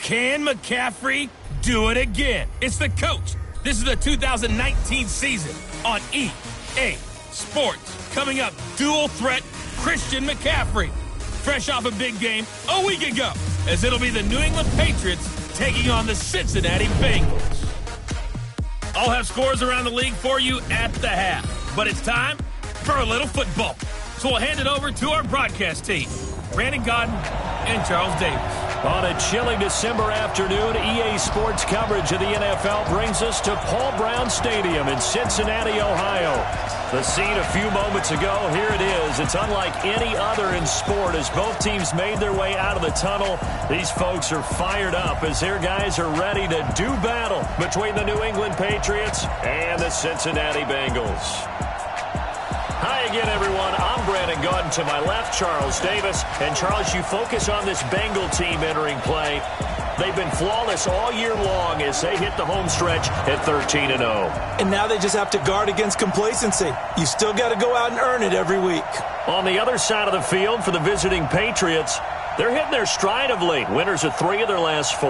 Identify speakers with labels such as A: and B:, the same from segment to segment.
A: Can McCaffrey do it again? It's the coach. This is the 2019 season on EA Sports. Coming up, dual threat Christian McCaffrey. Fresh off a big game a week ago, as it'll be the New England Patriots taking on the Cincinnati Bengals. I'll have scores around the league for you at the half, but it's time for a little football. So we'll hand it over to our broadcast team, Brandon Godden and Charles Davis.
B: On a chilly December afternoon, EA Sports coverage of the NFL brings us to Paul Brown Stadium in Cincinnati, Ohio. The scene a few moments ago, here it is. It's unlike any other in sport as both teams made their way out of the tunnel. These folks are fired up as their guys are ready to do battle between the New England Patriots and the Cincinnati Bengals. Hi again, everyone. I'm Brandon Godden. To my left, Charles Davis. And, Charles, you focus on this Bengal team entering play. They've been flawless all year long as they hit the home stretch at 13-0.
C: And now they just have to guard against complacency. You still got to go out and earn it every week.
B: On the other side of the field for the visiting Patriots, they're hitting their stride of late. Winners of 3 of their last 4.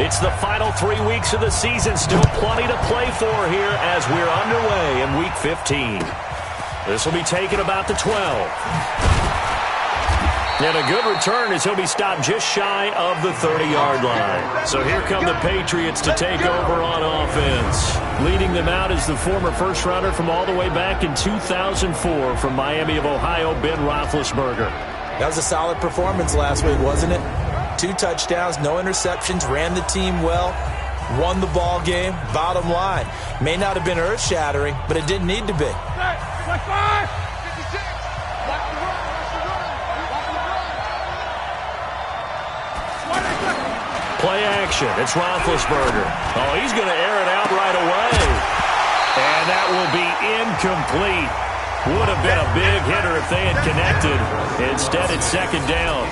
B: It's the final 3 weeks of the season. Still plenty to play for here as we're underway in Week 15. This will be taken about the 12. And a good return as he'll be stopped just shy of the 30-yard line. So here come the Patriots to take over on offense. Leading them out is the former first-rounder from all the way back in 2004 from Miami of Ohio, Ben Roethlisberger.
C: That was a solid performance last week, wasn't it? 2 touchdowns, no interceptions, ran the team well, won the ball game. Bottom line, may not have been earth-shattering, but it didn't need to be.
B: Play action. It's Roethlisberger. Oh, he's going to air it out right away. And that will be incomplete. Would have been a big hitter if they had connected. Instead, it's second down.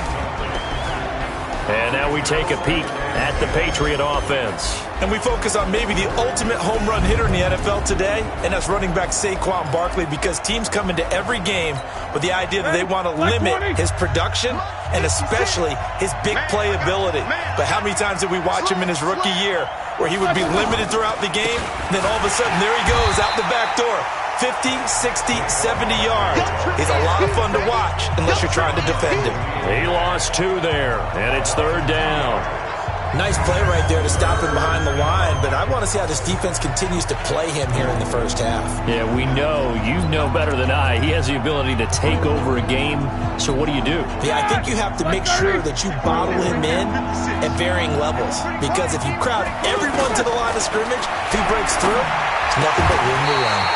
B: And now we take a peek at the Patriot offense.
C: And we focus on maybe the ultimate home run hitter in the NFL today, and that's running back SaQuon Barkley, because teams come into every game with the idea that they want to limit his production and especially his big play ability. But how many times did we watch him in his rookie year where he would be limited throughout the game, and then all of a sudden there he goes out the back door. 50, 60, 70 yards. He's a lot of fun to watch unless you're trying to defend him.
B: He lost 2 there, and it's third down.
C: Nice play right there to stop him behind the line, but I want to see how this defense continues to play him here in the first half.
B: Yeah, we know, you know better than I, he has the ability to take over a game, so what do?
C: Yeah, I think you have to make sure that you bottle him in at varying levels, because if you crowd everyone to the line of scrimmage, if he breaks through, it's nothing but room to run.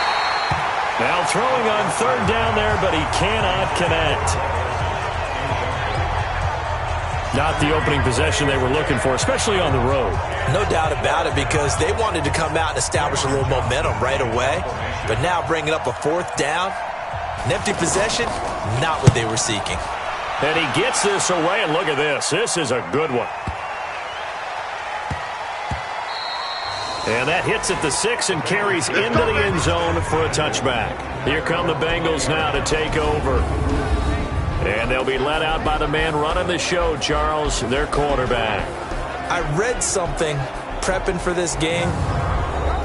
B: Now throwing on third down there, but he cannot connect. Not the opening possession they were looking for, especially on the road.
C: No doubt about it, because they wanted to come out and establish a little momentum right away. But now bringing up a 4th down, an empty possession, not what they were seeking.
B: And he gets this away, and look at this. This is a good one. And that hits at the 6 and carries into the end zone for a touchback. Here come the Bengals now to take over. And they'll be led out by the man running the show, Charles, their quarterback.
C: I read something prepping for this game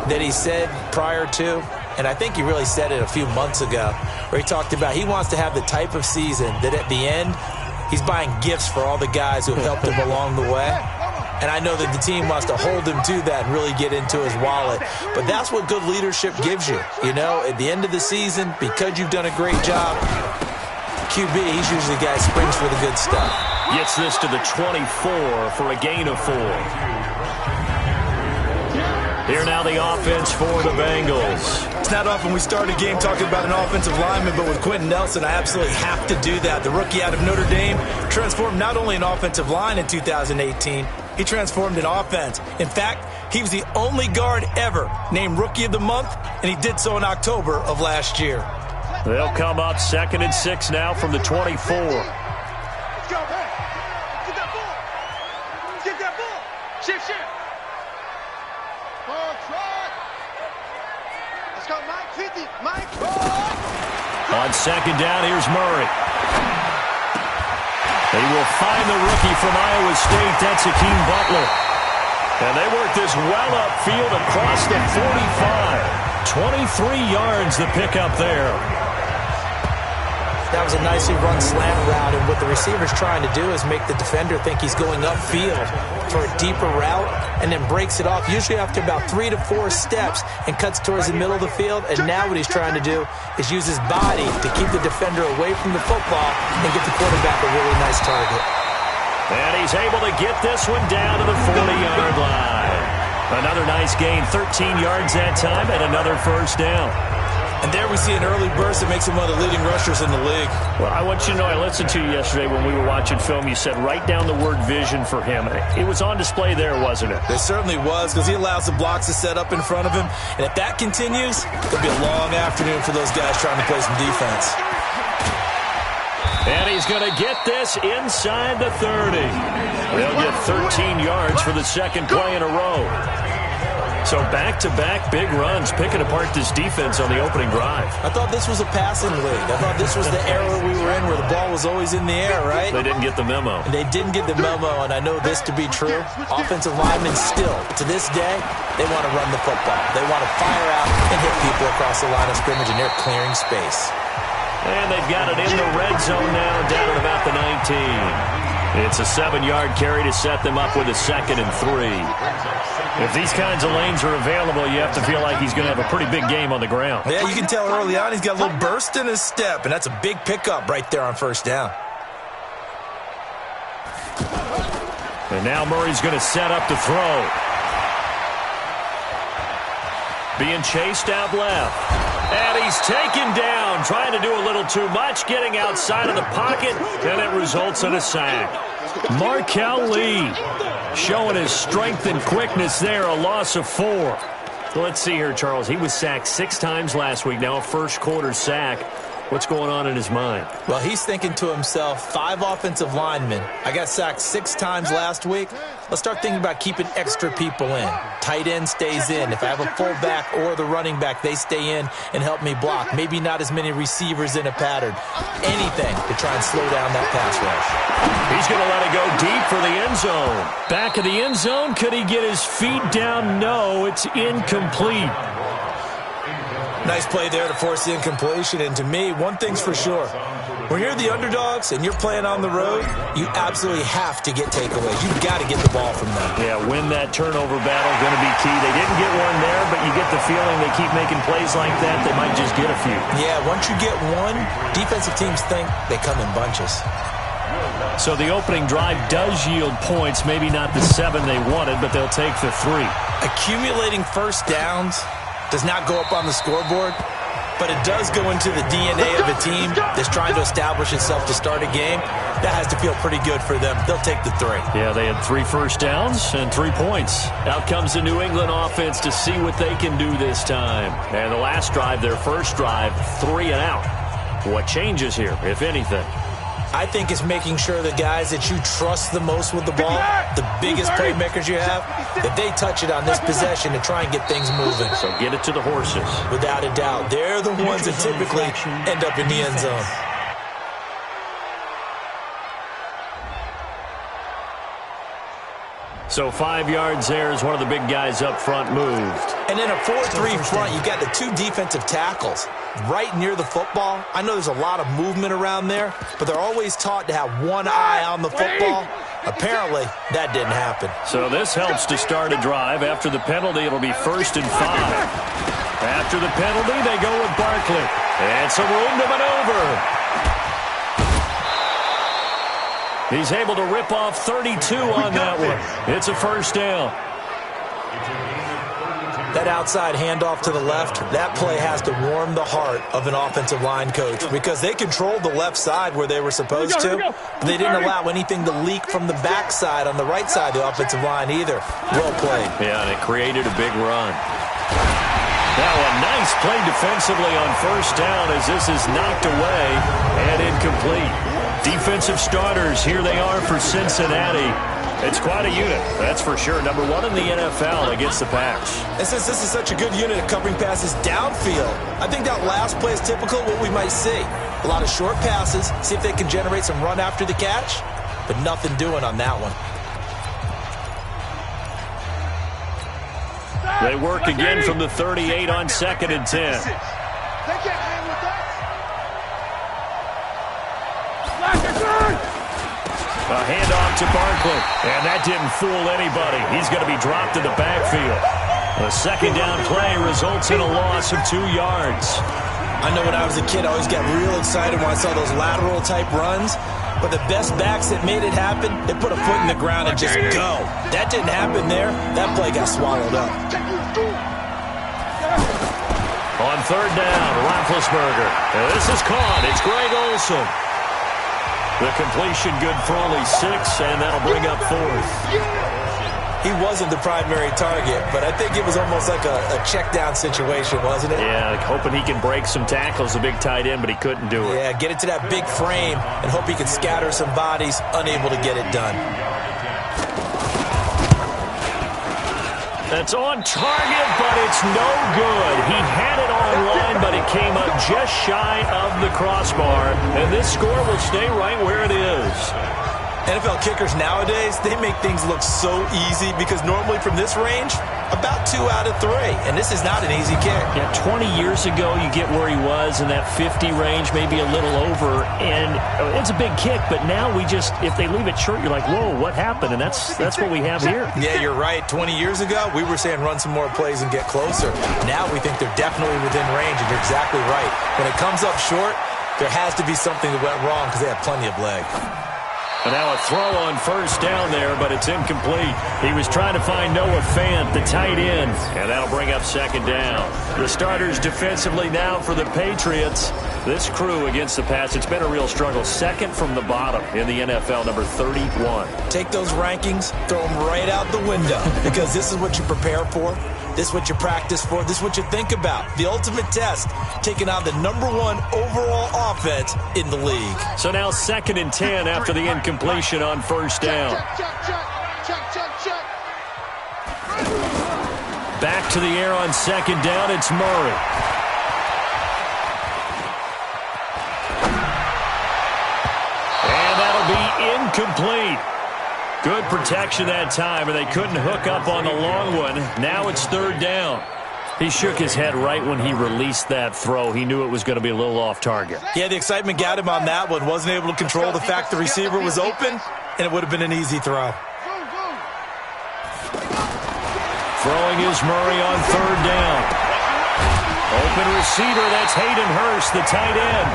C: that he said prior to, and I think he really said it a few months ago, where he talked about he wants to have the type of season that at the end, he's buying gifts for all the guys who have helped him along the way. And I know that the team wants to hold him to that and really get into his wallet. But that's what good leadership gives you. You know, at the end of the season, because you've done a great job, QB, he's usually the guy who springs for the good stuff.
B: Gets this to the 24 for a gain of 4. Here now the offense for the Bengals.
C: It's not often we start a game talking about an offensive lineman, but with Quentin Nelson, I absolutely have to do that. The rookie out of Notre Dame transformed not only an offensive line in 2018, he transformed an offense. In fact, he was the only guard ever named Rookie of the Month, and he did so in October of last year.
B: They'll come up 2nd and 6 now from the 24.
D: Let's go, man. Get that ball. Get that ball. Shift. Ball track. Let's go, Mike 50. Mike.
B: On 2nd down, here's Murray. They will find the rookie from Iowa State. That's SaQuon Barkley. And they work this well upfield across the 45. 23 yards the pickup there.
C: That was a nicely run slant route, and what the receiver's trying to do is make the defender think he's going upfield for a deeper route and then breaks it off, usually after about 3 to 4 steps, and cuts towards the middle of the field. And now what he's trying to do is use his body to keep the defender away from the football and get the quarterback a really nice target.
B: And he's able to get this one down to the 40-yard line. Another nice gain, 13 yards that time, and another first down.
C: And there we see an early burst that makes him one of the leading rushers in the league.
B: Well, I want you to know, I listened to you yesterday when we were watching film. You said write down the word vision for him. It was on display there, wasn't it?
C: It certainly was, because he allows the blocks to set up in front of him. And if that continues, it'll be a long afternoon for those guys trying to play some defense.
B: And he's going to get this inside the 30. They'll get 13 yards for the second play in a row. So back-to-back big runs, picking apart this defense on the opening drive.
C: I thought this was a passing league. I thought this was the era we were in where the ball was always in the air, right?
B: They didn't get the memo.
C: And they didn't get the memo, and I know this to be true. Offensive linemen still, to this day, they want to run the football. They want to fire out and hit people across the line of scrimmage, and they're clearing space.
B: And they've got it in the red zone now, down at about the 19. It's a 7-yard carry to set them up with a 2nd and 3. If these kinds of lanes are available, you have to feel like he's going to have a pretty big game on the ground.
C: Yeah, you can tell early on he's got a little burst in his step, and that's a big pickup right there on first down.
B: And now Murray's going to set up to throw. Being chased out left. And he's taken down, trying to do a little too much, getting outside of the pocket, and it results in a sack. Markel Lee showing his strength and quickness there, a loss of 4. Let's see here, Charles. He was sacked 6 times last week, now a first-quarter sack. What's going on in his mind?
C: Well, he's thinking to himself, 5 offensive linemen. I got sacked 6 times last week. Let's start thinking about keeping extra people in. Tight end stays in. If I have a fullback or the running back, they stay in and help me block. Maybe not as many receivers in a pattern. Anything to try and slow down that pass rush.
B: He's going to let it go deep for the end zone. Back of the end zone. Could he get his feet down? No, it's incomplete.
C: Nice play there to force the incompletion. And to me, one thing's for sure. When you're the underdogs and you're playing on the road, you absolutely have to get takeaways. You've got to get the ball from them.
B: Yeah, win that turnover battle, going to be key. They didn't get one there, but you get the feeling they keep making plays like that, they might just get a few.
C: Yeah, once you get one, defensive teams think they come in bunches.
B: So the opening drive does yield points, maybe not the 7 they wanted, but they'll take the 3.
C: Accumulating first downs does not go up on the scoreboard, but it does go into the DNA of a team that's trying to establish itself to start a game. That has to feel pretty good for them. They'll take the 3.
B: Yeah, they had 3 first downs and 3 points. Out comes the New England offense to see what they can do this time. And the last drive, their first drive, 3 and out. What changes here, if anything?
C: I think it's making sure the guys that you trust the most with the ball, the biggest playmakers you have, that they touch it on this possession to try and get things moving.
B: So get it to the horses.
C: Without a doubt. They're the ones that typically end up in the end zone.
B: So 5 yards there as one of the big guys up front moved.
C: And in a 4-3 front, you've got the 2 defensive tackles right near the football. I know there's a lot of movement around there, but they're always taught to have one eye on the football. Apparently, that didn't happen.
B: So this helps to start a drive. After the penalty, it'll be 1st and 5. After the penalty, they go with Barkley. And some room to maneuver. He's able to rip off 32 on that one. It's a first down.
C: That outside handoff to the left, that play has to warm the heart of an offensive line coach because they controlled the left side where they were supposed to, but they didn't allow anything to leak from the backside on the right side of the offensive line either. Well played.
B: Yeah, and it created a big run. Now a nice play defensively on first down as this is knocked away and incomplete. Defensive starters, here they are for Cincinnati. It's quite a unit, that's for sure. Number one in the NFL against the pass.
C: And since this is such a good unit at covering passes downfield, I think that last play is typical of what we might see. A lot of short passes, see if they can generate some run after the catch, but nothing doing on that one.
B: They work again from the 38 on 2nd and 10. A handoff to Barkley, and that didn't fool anybody. He's going to be dropped in the backfield. The second down play results in a loss of 2 yards.
C: I know when I was a kid, I always got real excited when I saw those lateral-type runs. But the best backs that made it happen, they put a foot in the ground and just go. That didn't happen there. That play got swallowed up.
B: On third down, Roethlisberger. This is caught. It's Greg Olsen. The completion good for only 6, and that'll bring up 4th.
C: He wasn't the primary target, but I think it was almost like a check-down situation, wasn't it?
B: Yeah, like hoping he can break some tackles, a big tight end, but he couldn't do it.
C: Yeah, get it to that big frame and hope he can scatter some bodies, unable to get it done.
B: That's on target, but it's no good. He had it online, but it came up just shy of the crossbar, and this score will stay right where it is.
C: NFL kickers nowadays, they make things look so easy because normally from this range, about 2 out of 3, and this is not an easy kick.
B: Yeah, 20 years ago, you get where he was in that 50 range, maybe a little over, and it's a big kick, but now we just, if they leave it short, you're like, whoa, what happened? And that's what we have here.
C: Yeah, you're right. 20 years ago, we were saying run some more plays and get closer. Now we think they're definitely within range, and you're exactly right. When it comes up short, there has to be something that went wrong because they have plenty of leg.
B: And now a throw on first down there, but it's incomplete. He was trying to find Noah Fant, the tight end, and that'll bring up second down. The starters defensively now for the Patriots. This crew against the pass, it's been a real struggle. Second from the bottom in the NFL, number 31.
C: Take those rankings, throw them right out the window because this is what you prepare for. This is what you practice for. This is what you think about. The ultimate test, taking on the number 1 overall offense in the league.
B: So now 2nd and 10 after the incompletion on first down. Back to the air on second down, it's Murray. And that'll be incomplete. Good protection that time, and they couldn't hook up on the long one. Now it's third down. He shook his head right when he released that throw. He knew it was going to be a little off target.
C: Yeah, the excitement got him on that one. Wasn't able to control the fact the receiver was open, and it would have been an easy throw.
B: Throwing is Murray on third down. Open receiver, that's Hayden Hurst, the tight end.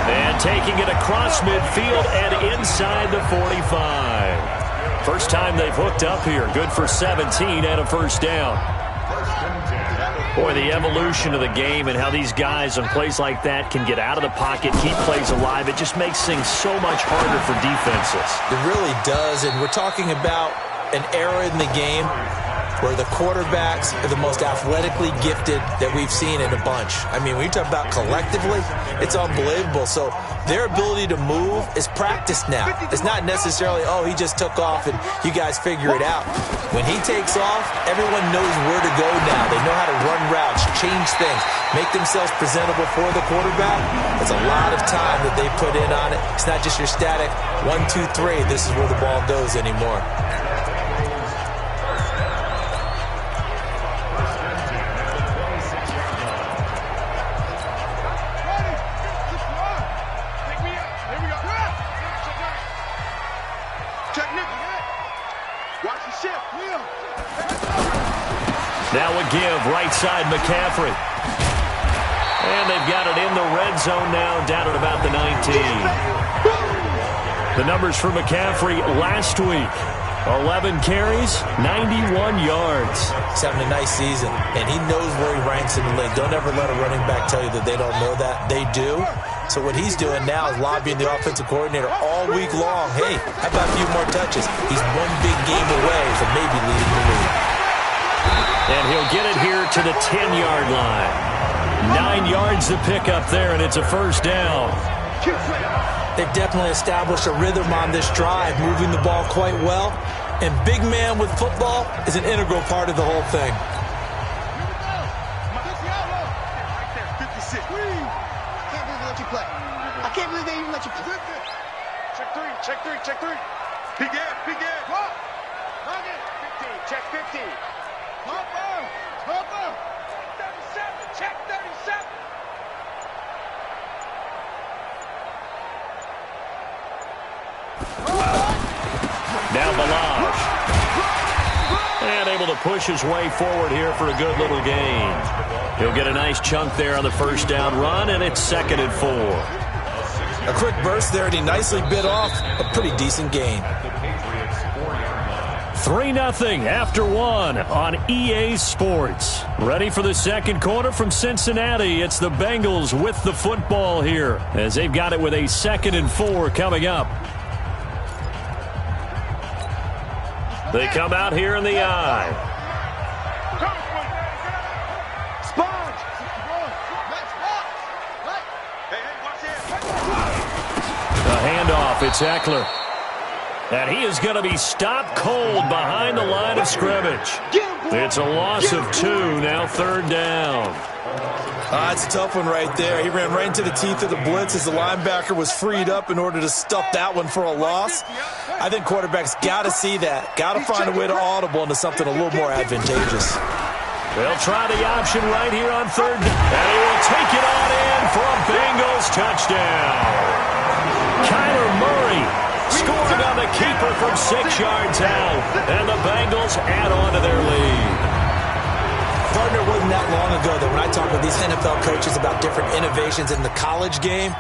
B: And taking it across midfield and inside the 45. First time they've hooked up here. Good for 17 and a first down. Boy, the evolution of the game and how these guys on plays like that can get out of the pocket, keep plays alive, it just makes things so much harder for defenses.
C: It really does, and we're talking about an era in the game where the quarterbacks are the most athletically gifted that we've seen in a bunch. I mean, when you talk about collectively, it's unbelievable. So their ability to move is practiced now. It's not necessarily, oh, he just took off and you guys figure it out. When he takes off, everyone knows where to go now. They know how to run routes, change things, make themselves presentable for the quarterback. It's a lot of time that they put in on it. It's not just your static 1, 2, 3, this is where the ball goes anymore.
B: Now a give, right side McCaffrey. And they've got it in the red zone now, down at about the 19. The numbers for McCaffrey last week. 11 carries, 91 yards.
C: He's having a nice season, and he knows where he ranks in the league. Don't ever let a running back tell you that they don't know that. They do. So what he's doing now is lobbying the offensive coordinator all week long. Hey, how about a few more touches? He's one big game away from maybe leading the league.
B: And he'll get it here to the 10-yard line. 9 yards to pick up there, and it's a first down.
C: They've definitely established a rhythm on this drive, moving the ball quite well. And big man with football is an integral part of the whole thing.
D: I can't believe they even let you play. Check three. Begin. 15, check 15. Hopper. 37, check 37.
B: Now Balaj. And able to push his way forward here for a good little gain. He'll get a nice chunk there on the first down run, and it's 2nd and 4.
C: A quick burst there, and he nicely bit off a pretty decent gain.
B: 3-0 after 1 on EA Sports. Ready for the second quarter from Cincinnati. It's the Bengals with the football here as they've got it with a 2nd and 4 coming up. They come out here in the I.
D: Sponge.
B: A handoff. It's Eckler. And he is going to be stopped cold behind the line of scrimmage. It's a loss of 2. Now 3rd down.
C: That's a tough one right there. He ran right into the teeth of the blitz as the linebacker was freed up in order to stuff that one for a loss. I think quarterbacks got to see that. Got to find a way to audible into something a little more advantageous.
B: They'll try the option right here on 3rd down. And he will take it on in for a Bengals touchdown. Kyler Murray scoring on the keeper from 6 yards out. And the Bengals add on to their lead.
C: Partner, wasn't that long ago that when I talk with these NFL coaches about different innovations in the college game,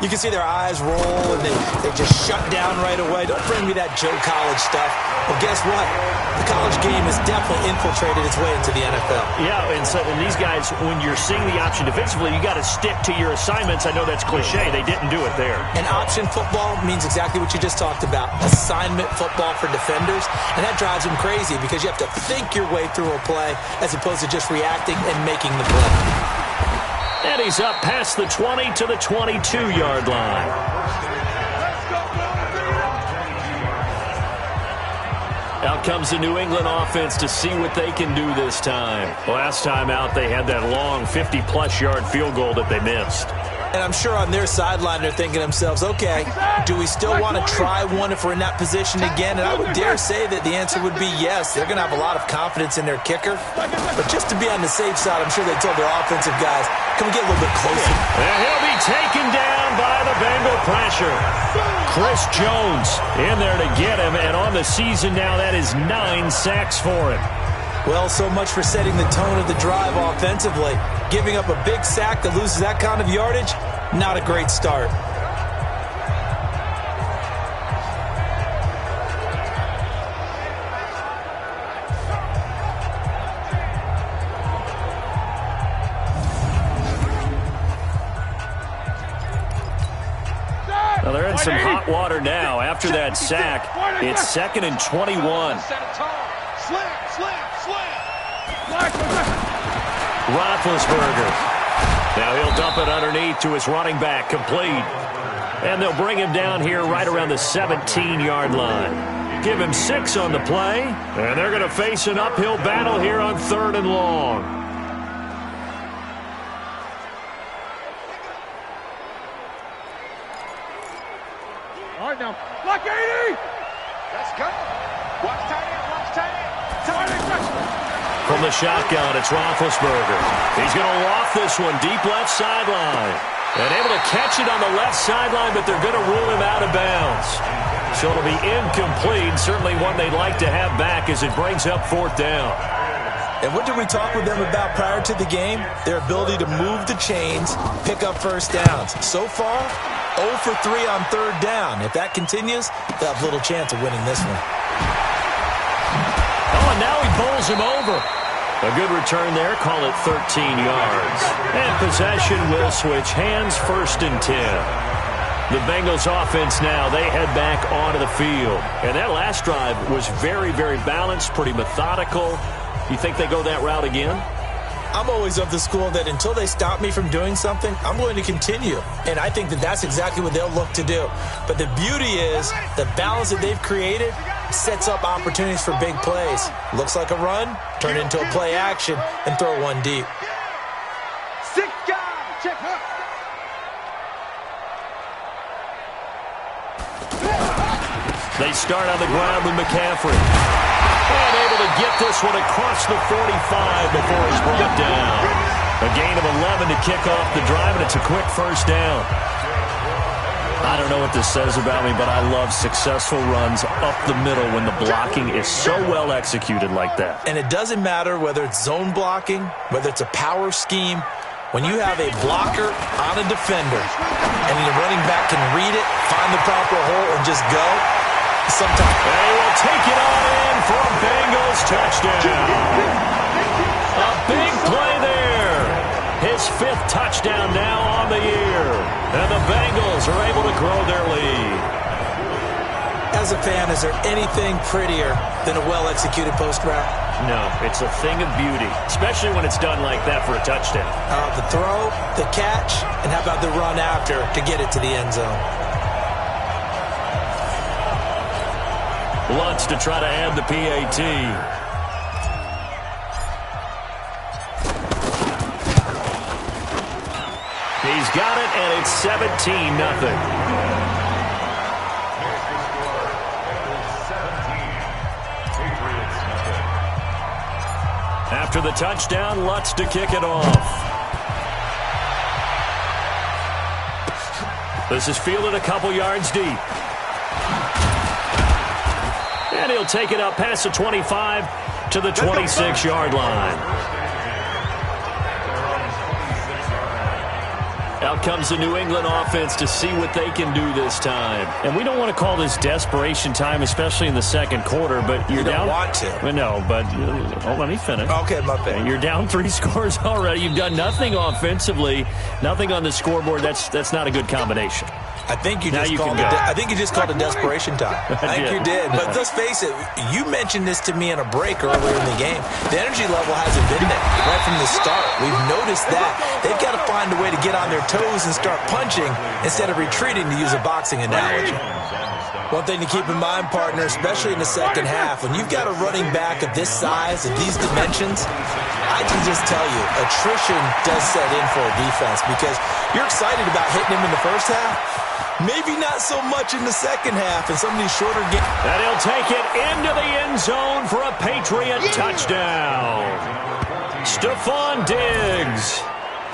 C: you can see their eyes roll and they just shut down right away. Don't bring me that Joe College stuff. Well, guess what? The college game has definitely infiltrated its way into the NFL.
B: Yeah, and these guys, when you're seeing the option defensively, you got to stick to your assignments. I know that's cliche. They didn't do it there.
C: And option football means exactly what you just talked about. Assignment football for defenders. And that drives them crazy because you have to think your way through a play as opposed to just reacting and making the play.
B: And he's up past the 20 to the 22-yard line. Out comes the New England offense to see what they can do this time. Last time out, they had that long 50-plus yard field goal that they missed.
C: And I'm sure on their sideline they're thinking to themselves, okay, do we still want to try one if we're in that position again? And I would dare say that the answer would be yes. They're going to have a lot of confidence in their kicker. But just to be on the safe side, I'm sure they told their offensive guys, can we get a little bit closer?
B: And he'll be taken down by the Bengal pressure. Chris Jones in there to get him. And on the season now, that is 9 sacks for him.
C: Well, so much for setting the tone of the drive offensively. Giving up a big sack that loses that kind of yardage, not a great start.
B: Well, they're in some hot water now. After that sack, it's 2nd and 21. Roethlisberger. Now he'll dump it underneath to his running back, complete. And they'll bring him down here right around the 17-yard line. Give him 6 on the play, and they're going to face an uphill battle here on 3rd and long.
D: All right, now. Block 80! Let's go. Watch tight end, Tight end.
B: From the shotgun, it's Roethlisberger. He's going to loft this one deep left sideline. And able to catch it on the left sideline, but they're going to rule him out of bounds. So it'll be incomplete. Certainly one they'd like to have back as it brings up 4th down.
C: And what did we talk with them about prior to the game? Their ability to move the chains, pick up first downs. So far, 0 for 3 on 3rd down. If that continues, they'll have little chance of winning this one.
B: and now he bowls him over. A good return there. Call it 13 yards. And possession will switch hands, 1st and 10. The Bengals offense now, they head back onto the field. And that last drive was very, very balanced, pretty methodical. You think they go that route again?
C: I'm always of the school that until they stop me from doing something, I'm going to continue. And I think that that's exactly what they'll look to do. But the beauty is the balance that they've created sets up opportunities for big plays. Looks like a run, turn into a play action, and throw one deep.
D: 6 guys, check up.
B: They start on the ground with McCaffrey. And able to get this one across the 45 before he's brought down. A gain of 11 to kick off the drive, and it's a quick 1st down. I don't know what this says about me, but I love successful runs up the middle when the blocking is so well executed like that.
C: And it doesn't matter whether it's zone blocking, whether it's a power scheme. When you have a blocker on a defender and the running back can read it, find the proper hole, and just go, sometimes
B: they will take it on in for a Bengals touchdown. A big play there. His 5th touchdown now on the year. And the Bengals are able to grow their lead.
C: As a fan, is there anything prettier than a well-executed post route?
B: No, it's a thing of beauty, especially when it's done like that for a touchdown.
C: The throw, the catch, and how about the run after to get it to the end zone?
B: Lutz to try to add the PAT. He's got it, and it's 17-0. After the touchdown, Lutz to kick it off. This is fielded a couple yards deep. And he'll take it up past the 25 to the 26-yard line. Out comes the New England offense to see what they can do this time. And we don't want to call this desperation time, especially in the second quarter, but you're down.
C: You don't want to.
B: No, but let me finish.
C: Okay, my bad.
B: You're down 3 scores already. You've done nothing offensively, nothing on the scoreboard. That's not a good combination.
C: I think you just called it. I think you just called it desperation time. I think you did. But let's face it. You mentioned this to me in a break earlier in the game. The energy level hasn't been there right from the start. We've noticed that they've got to find a way to get on their toes and start punching instead of retreating, to use a boxing analogy. One thing to keep in mind, partner, especially in the second half, when you've got a running back of this size, of these dimensions, I can just tell you, attrition does set in for a defense because you're excited about hitting him in the first half. Maybe not so much in the second half in some of these shorter games.
B: And he'll take it into the end zone for a Patriot touchdown. SaQuon Diggs,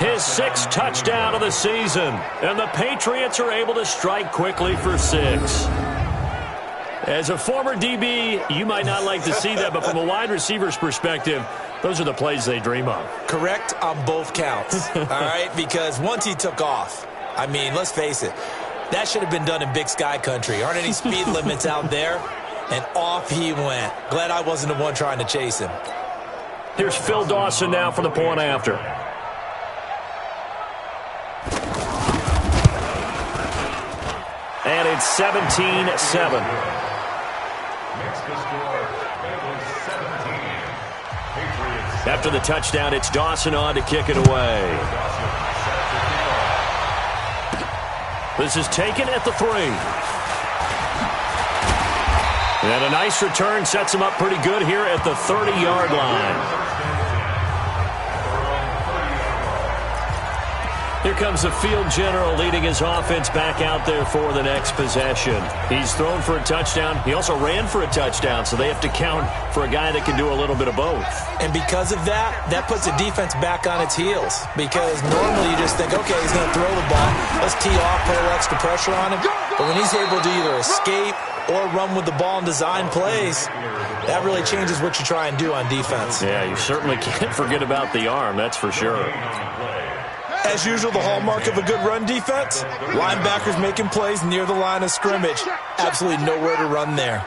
B: his 6th touchdown of the season. And the Patriots are able to strike quickly for 6. As a former DB, you might not like to see that, but from a wide receiver's perspective, those are the plays they dream of.
C: Correct on both counts, all right? Because once he took off, I mean, let's face it, that should have been done in Big Sky country. Aren't any speed limits out there? And off he went. Glad I wasn't the one trying to chase him.
B: Here's Phil Dawson now for the point after. And it's 17-7. After the touchdown, it's Dawson on to kick it away. This is taken at the 3. And a nice return sets him up pretty good here at the 30-yard line. Here comes the field general leading his offense back out there for the next possession. He's thrown for a touchdown. He also ran for a touchdown, so they have to count for a guy that can do a little bit of both.
C: And because of that, that puts the defense back on its heels. Because normally you just think, okay, he's going to throw the ball. Let's tee off, put a little extra pressure on him. But when he's able to either escape or run with the ball and design plays, that really changes what you try and do on defense.
B: Yeah, you certainly can't forget about the arm, that's for sure.
C: As usual, the hallmark of a good run defense, linebackers making plays near the line of scrimmage. Absolutely nowhere to run there.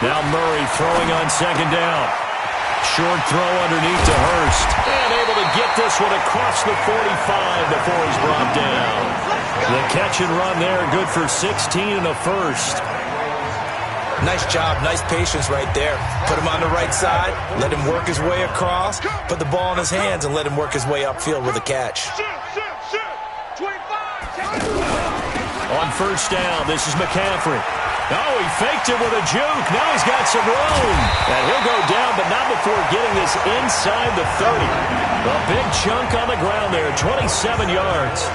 B: Now Murray throwing on second down. Short throw underneath to Hurst. And able to get this one across the 45 before he's brought down. The catch and run there, good for 16 and a first.
C: Nice job, nice patience right there. Put him on the right side, let him work his way across, put the ball in his hands, and let him work his way upfield with a catch.
B: On first down, this is McCaffrey. Oh, he faked it with a juke. Now he's got some room. And he'll go down, but not before getting this inside the 30. A big chunk on the ground there, 27 yards.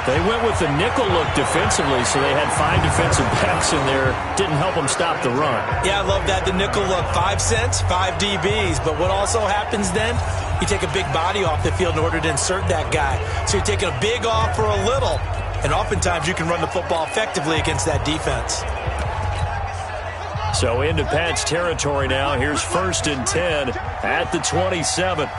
B: They went with the nickel look defensively, so they had 5 defensive backs in there. Didn't help them stop the run.
C: Yeah, I love that, the nickel look. 5 cents, 5 DBs. But what also happens then, you take a big body off the field in order to insert that guy. So you're taking a big off for a little. And oftentimes you can run the football effectively against that defense.
B: So into Pat's territory now. Here's 1st and 10 at the 27.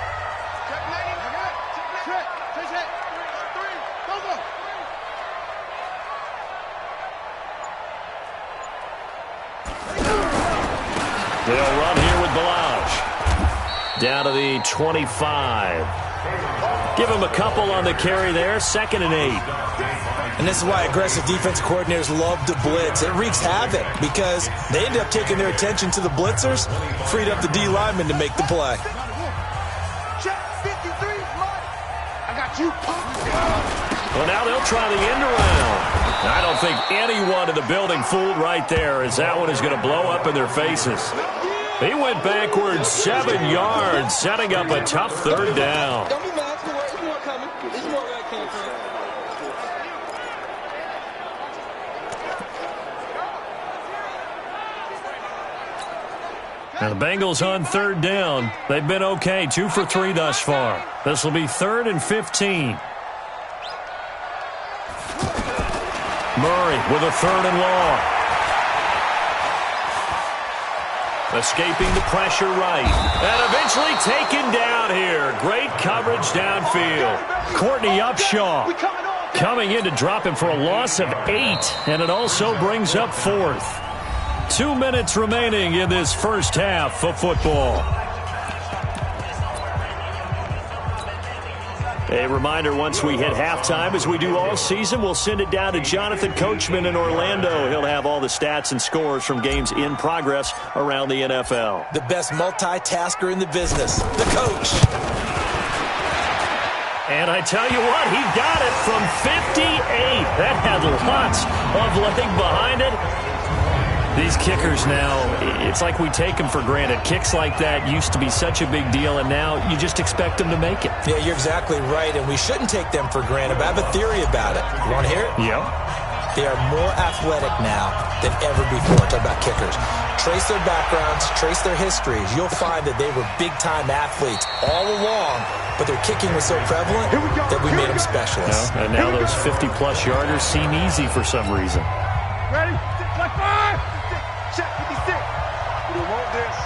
B: They'll run here with Balaj. Down to the 25. Give him a couple on the carry there. 2nd and 8.
C: And this is why aggressive defense coordinators love to blitz. It wreaks havoc because they end up taking their attention to the blitzers, freed up the D lineman to make the play.
B: Well, now they'll try the end around. I don't think anyone in the building fooled right there, as that one is going to blow up in their faces. He went backwards 7 yards, setting up a tough 3rd down.
E: Don't be mad. It's more coming. It's more where I came from.
B: Now the Bengals on 3rd down. They've been okay, 2 for 3 thus far. This will be 3rd and 15. Murray with a 3rd and long. Escaping the pressure right. And eventually taken down here. Great coverage downfield. Courtney Upshaw coming in to drop him for a loss of 8. And it also brings up 4th. 2 minutes remaining in this first half of football. A reminder, once we hit halftime, as we do all season, we'll send it down to Jonathan Coachman in Orlando. He'll have all the stats and scores from games in progress around the NFL.
C: The best multitasker in the business, the coach.
B: And I tell you what, he got it from 58. That had lots of leg behind it. These kickers now, it's like we take them for granted. Kicks like that used to be such a big deal, and now you just expect them to make it.
C: Yeah, you're exactly right, and we shouldn't take them for granted. But I have a theory about it. You want to hear it?
B: Yep.
C: They are more athletic now than ever before. Talk about kickers. Trace their backgrounds, trace their histories. You'll find that they were big-time athletes all along, but their kicking was so prevalent that we made them specialists.
B: And now those 50-plus yarders seem easy for some reason.
D: Ready? Like 5. Check 56. We don't want this.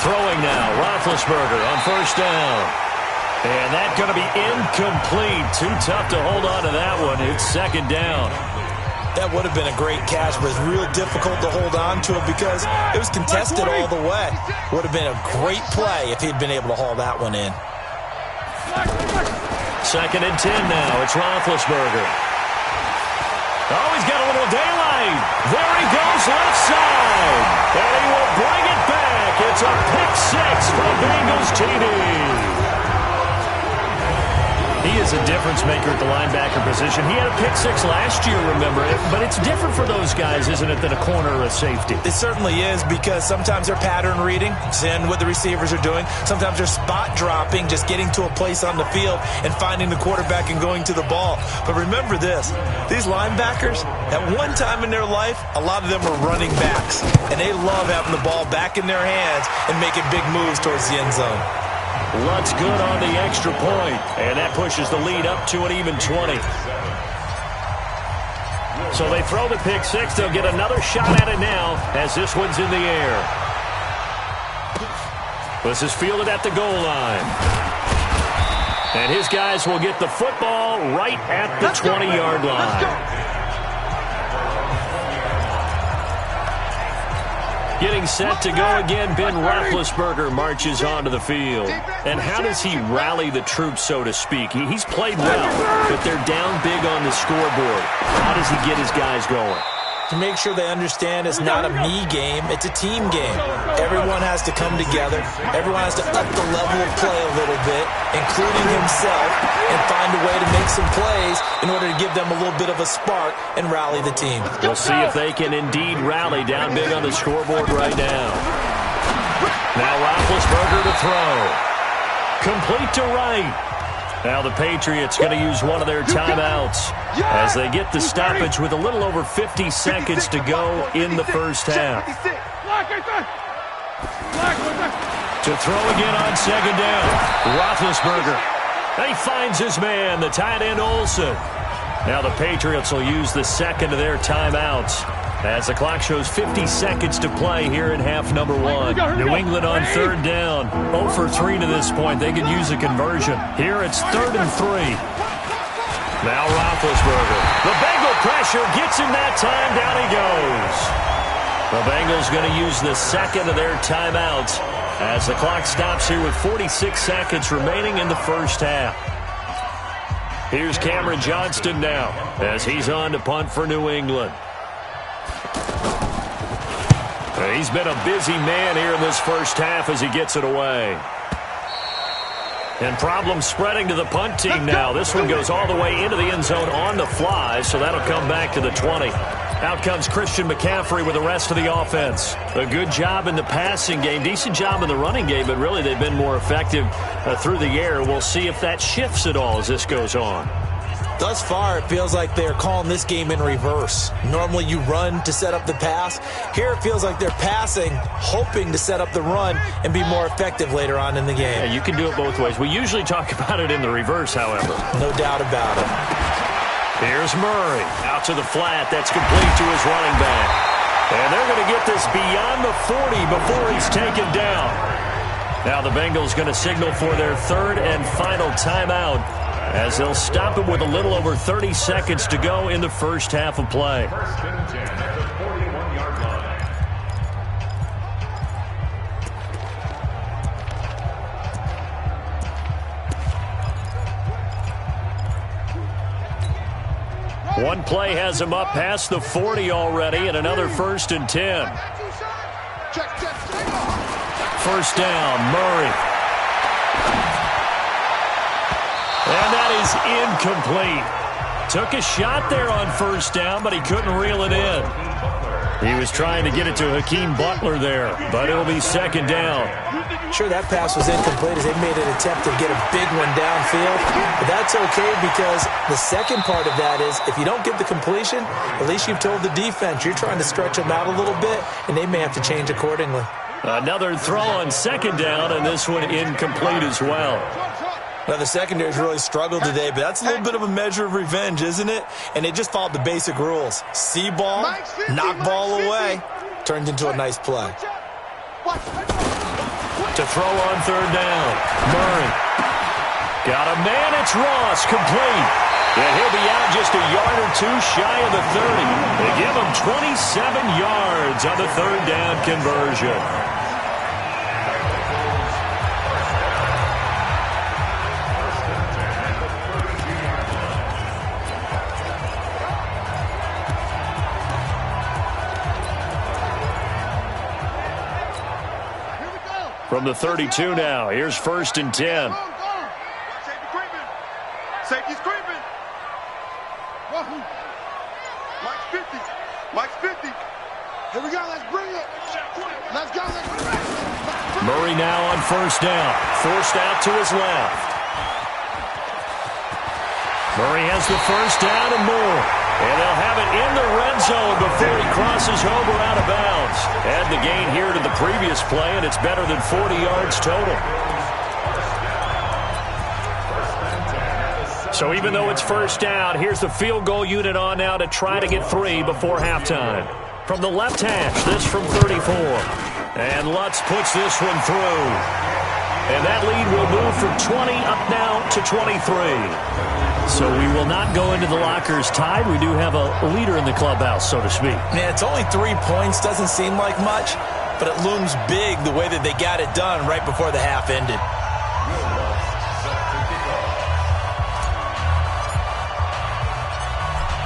B: Throwing now, Roethlisberger on 1st down. And that's going to be incomplete. Too tough to hold on to that one. It's 2nd down.
C: That would have been a great catch, but it's real difficult to hold on to it because it was contested all the way. Would have been a great play if he'd been able to haul that one in.
B: 2nd and 10 now. It's Roethlisberger. Oh, he's got a little daylight. There he goes, left side. And he will bring it back. It's a pick 6 for Bengals TD. He is a difference maker at the linebacker position. He had a pick 6 last year, remember it. But it's different for those guys, isn't it, than a corner or a safety?
C: It certainly is, because sometimes they're pattern reading, seeing what the receivers are doing. Sometimes they're spot dropping, just getting to a place on the field and finding the quarterback and going to the ball. But remember this, these linebackers, at one time in their life, a lot of them were running backs. And they love having the ball back in their hands and making big moves towards the end zone.
B: Lutz good on the extra point, and that pushes the lead up to an even 20. So they throw the pick 6. They'll get another shot at it now as this one's in the air. This is fielded at the goal line. And his guys will get the football right at the 20-yard line. Getting set to go again, Ben Roethlisberger marches onto the field. And how does he rally the troops, so to speak? He's played well, but they're down big on the scoreboard. How does he get his guys going?
C: To make sure they understand it's not a me game, it's a team game. Everyone has to come together. Everyone has to up the level of play a little bit, including himself, and find a way to make some plays in order to give them a little bit of a spark and rally the team.
B: We'll see if they can indeed rally down big on the scoreboard right now. Now Roethlisberger to throw. Complete to right. Now the Patriots going to use one of their timeouts as they get the stoppage with a little over 50 seconds to go in the first half. To throw again on second down. Roethlisberger. And he finds his man, the tight end Olsen. Now the Patriots will use the second of their timeouts as the clock shows 50 seconds to play here in half number one. New England on third down. 0 for 3 to this point. They could use a conversion. Here it's 3rd and 3. Now Roethlisberger. The Bengal pressure gets him that time. Down he goes. The Bengals going to use the second of their timeouts as the clock stops here with 46 seconds remaining in the first half. Here's Cameron Johnston now as he's on to punt for New England. He's been a busy man here in this first half as he gets it away. And problems spreading to the punt team now. This one goes all the way into the end zone on the fly, so that'll come back to the 20. Out comes Christian McCaffrey with the rest of the offense. A good job in the passing game, decent job in the running game, but really they've been more effective through the air. We'll see if that shifts at all as this goes on.
C: Thus far, it feels like they're calling this game in reverse. Normally you run to set up the pass. Here it feels like they're passing, hoping to set up the run and be more effective later on in the game.
B: Yeah, you can do it both ways. We usually talk about it in the reverse, however.
C: No doubt about it.
B: Here's Murray. Out to the flat. That's complete to his running back. And they're going to get this beyond the 40 before he's taken down. Now the Bengals going to signal for their third and final timeout, as they'll stop him with a little over 30 seconds to go in the first half of play. One play has him up past the 40 already, and another 1st and 10. First down, Murray. And that is incomplete. Took a shot there on first down, but he couldn't reel it in. He was trying to get it to Hakeem Butler there, but it'll be second down.
C: Sure, that pass was incomplete as they made an attempt to get a big one downfield. But that's okay because the second part of that is if you don't get the completion, at least you've told the defense you're trying to stretch them out a little bit, and they may have to change accordingly.
B: Another throw on second down, and this one incomplete as well.
C: Now, the secondary's really struggled today, but that's a little bit of a measure of revenge, isn't it? And they just followed the basic rules. See ball, knock ball away, turned into a nice play.
B: To throw on third down, Murray. Got a man, it's Ross, complete. And he'll be out just a yard or two shy of the 30. They give him 27 yards on the third down conversion. From the 32 now, here's 1st and 10.
D: Safety's creeping. Wahoo. Mike's 50. Mike's 50. Here we go. Let's bring it. Let's go. Let's bring it.
B: Murray now on first down. Forced out to his left. Murray has the first down and more. And they'll have it in the red zone before he crosses over out of bounds. Add the gain here to the previous play, and it's better than 40 yards total. So even though it's first down, here's the field goal unit on now to try to get 3 before halftime. From the left hash, this from 34. And Lutz puts this one through. And that lead will move from 20 up now to 23. So we will not go into the lockers tied. We do have a leader in the clubhouse, so to speak.
C: Yeah, it's only 3 points. Doesn't seem like much. but it looms big the way that they got it done right before the half ended.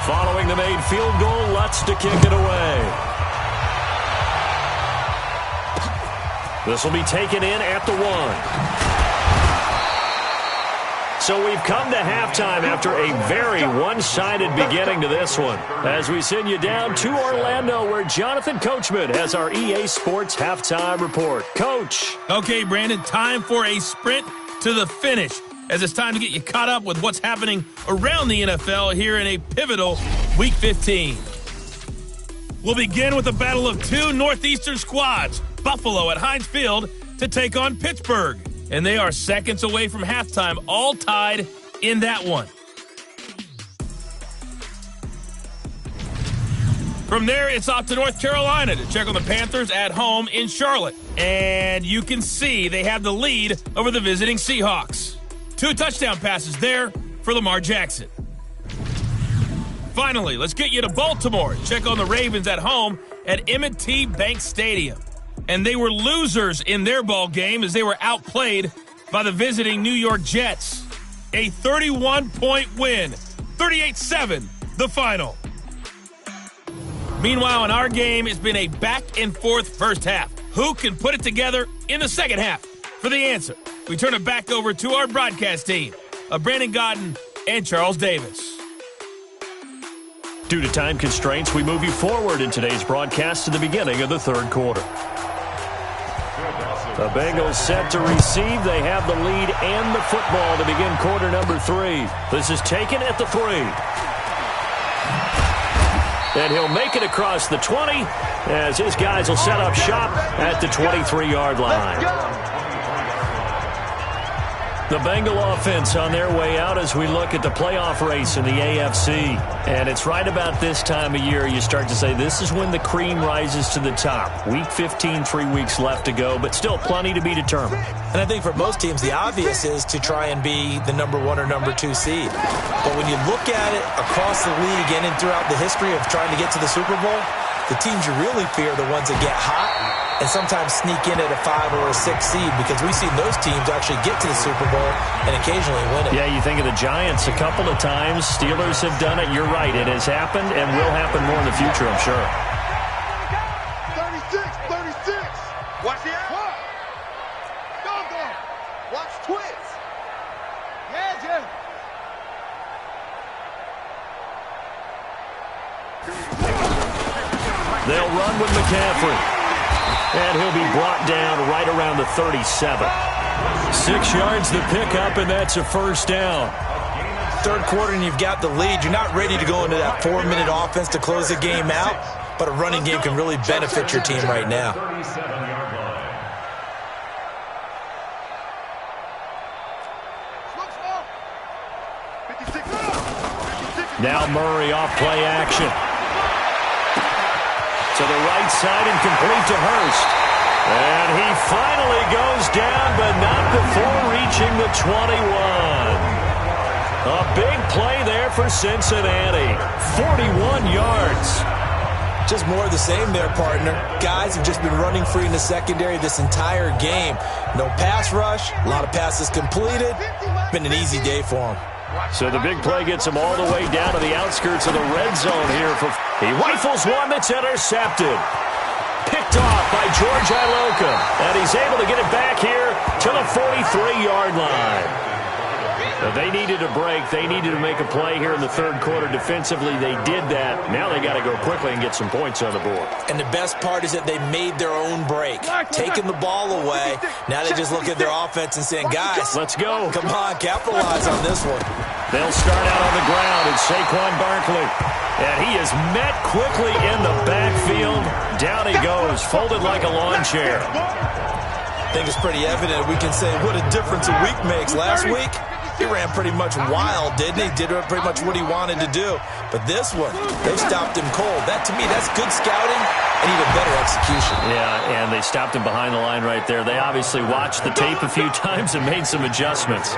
B: Following the made field goal, Lutz to kick it away. This will be taken in at the 1. So we've come to halftime after a very one-sided beginning to this one. As we send you down to Orlando, where Jonathan Coachman has our EA Sports halftime report. Coach.
A: Okay, Brandon, time for a sprint to the finish, as it's time to get you caught up with what's happening around the NFL here in a pivotal Week 15. We'll begin with a battle of two Northeastern squads, Buffalo at Heinz Field to take on Pittsburgh. And they are seconds away from halftime, all tied in that one. From there, it's off to North Carolina to check on the Panthers at home in Charlotte. And you can see they have the lead over the visiting Seahawks. 2 touchdown passes there for Lamar Jackson. Finally, let's get you to Baltimore. Check on the Ravens at home at M&T Bank Stadium. And they were losers in their ball game as they were outplayed by the visiting New York Jets. A 31-point win, 38-7, the final. Meanwhile, in our game, it's been a back-and-forth first half. Who can put it together in the second half? For the answer, we turn it back over to our broadcast team of Brandon Godden and Charles Davis.
B: Due to time constraints, we move you forward in today's broadcast to the beginning of the third quarter. The Bengals set to receive. They have the lead and the football to begin quarter number 3. This is taken at the 3. And he'll make it across the 20 as his guys will set up shop at the 23-yard line. The Bengal offense on their way out as we look at the playoff race in the AFC. And it's right about this time of year you start to say this is when the cream rises to the top. Week 15, 3 weeks left to go, but still plenty to be determined.
C: And I think for most teams, the obvious is to try and be the number 1 or number 2 seed. But when you look at it across the league and throughout the history of trying to get to the Super Bowl, the teams you really fear are the ones that get hot and sometimes sneak in at a 5 or a 6 seed, because we've seen those teams actually get to the Super Bowl and occasionally win it.
B: Yeah, you think of the Giants a couple of times. Steelers have done it. You're right. It has happened and will happen more in the future, I'm sure.
D: 36. Watch the out. Go. Watch twins. Yeah.
B: They'll run with McCaffrey. And he'll be brought down right around the 37. 6 yards the pickup, and that's a first down.
C: Third quarter and you've got the lead. You're not ready to go into that 4-minute offense to close the game out, but a running game can really benefit your team right now.
B: Now Murray off play action. To the right side and complete to Hurst. And he finally goes down, but not before reaching the 21. A big play there for Cincinnati. 41 yards.
C: Just more of the same there, partner. Guys have just been running free in the secondary this entire game. No pass rush, a lot of passes completed. Been an easy day for them.
B: So the big play gets him all the way down to the outskirts of the red zone here. He rifles one that's intercepted. Picked off by George Iloka. And he's able to get it back here to the 43-yard line. They needed a break. They needed to make a play here in the third quarter defensively. They did that. Now they got to go quickly and get some points on the board.
C: And the best part is that they made their own break, taking the ball away. Now they just look at their offense and saying, guys,
B: let's go.
C: Come on, capitalize on this one.
B: They'll start out on the ground. It's SaQuon Barkley. And he is met quickly in the backfield. Down he goes, folded like a lawn chair.
C: I think it's pretty evident. We can say what a difference a week makes. Last week, he ran pretty much wild, didn't he? Did pretty much what he wanted to do. But this one, they stopped him cold. That, to me, that's good scouting and even better execution.
B: Yeah, and they stopped him behind the line right there. They obviously watched the tape a few times and made some adjustments.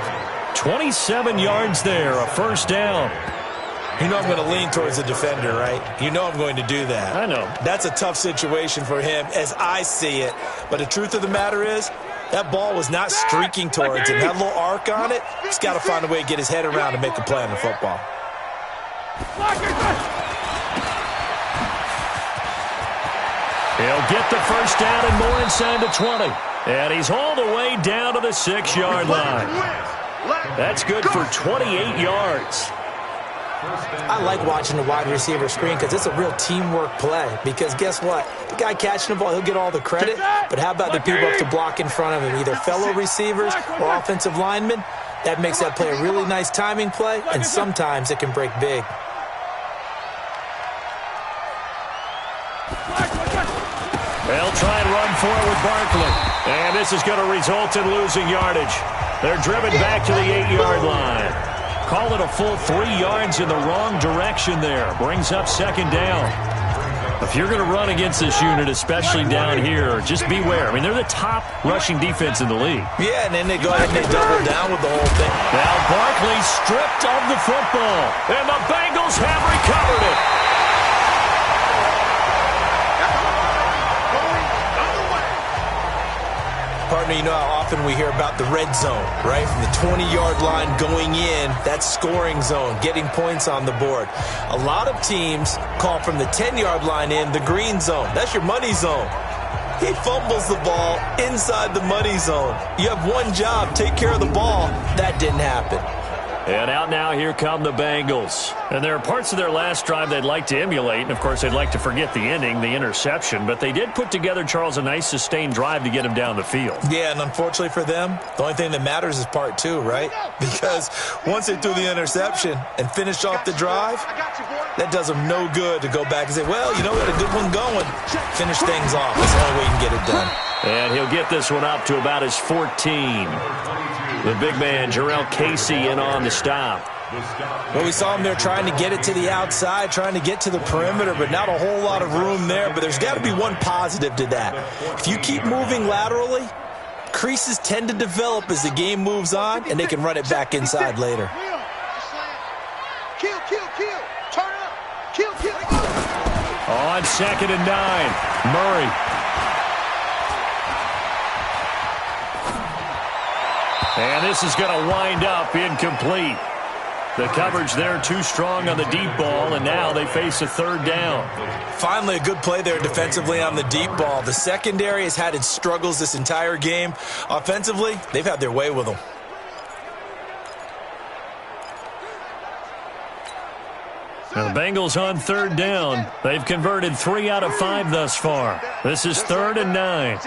B: 27 yards there, a first down.
C: You know I'm going to lean towards the defender, right? You know I'm going to do that.
B: I know.
C: That's a tough situation for him as I see it. But the truth of the matter is, that ball was not streaking towards him. That little arc on it, he's got to find a way to get his head around and make a play on the football.
B: He'll get the first down and more inside the 20. And he's all the way down to the 6-yard line. That's good for 28 yards.
C: I like watching the wide receiver screen because it's a real teamwork play. Because guess what? The guy catching the ball, he'll get all the credit. But how about the people up to block in front of him, either fellow receivers or offensive linemen? That makes that play a really nice timing play, and sometimes it can break big.
B: They'll try and run for it with Barkley. And this is going to result in losing yardage. They're driven back to the 8-yard line. Call it a full 3 yards in the wrong direction there. Brings up second down. If you're going to run against this unit, especially down here, just beware. I mean, they're the top rushing defense in the league.
C: Yeah, and then they go ahead and they double down with the whole thing.
B: Now Barkley stripped of the football. And the Bengals have recovered it.
C: Partner, you know how often we hear about the red zone, right? From the 20-yard line going in, that's scoring zone, getting points on the board. A lot of teams call from the 10-yard line in the green zone. That's your money zone. He fumbles the ball inside the money zone. You have one job, take care of the ball. That didn't happen.
B: And out now, here come the Bengals. And there are parts of their last drive they'd like to emulate. And, of course, they'd like to forget the ending, the interception. But they did put together, Charles, a nice sustained drive to get him down the field.
C: Yeah, and unfortunately for them, the only thing that matters is part 2, right? Because once they threw the interception and finished off the drive, that does them no good to go back and say, well, you know, we had a good one going. Finish things off. That's the only way you can get it done.
B: And he'll get this one up to about his 14. The big man, Jarrell Casey, in on the stop.
C: Well, we saw him there trying to get it to the outside, trying to get to the perimeter, but not a whole lot of room there. But there's got to be one positive to that. If you keep moving laterally, creases tend to develop as the game moves on, and they can run it back inside later.
D: Kill, kill, kill. Turn up. Kill, kill.
B: On 2nd and 9, Murray. And this is going to wind up incomplete. The coverage there too strong on the deep ball, and now they face a 3rd down.
C: Finally, a good play there defensively on the deep ball. The secondary has had its struggles this entire game. Offensively, they've had their way with them.
B: Now the Bengals on 3rd down. They've converted 3 out of 5 thus far. This is 3rd and 9.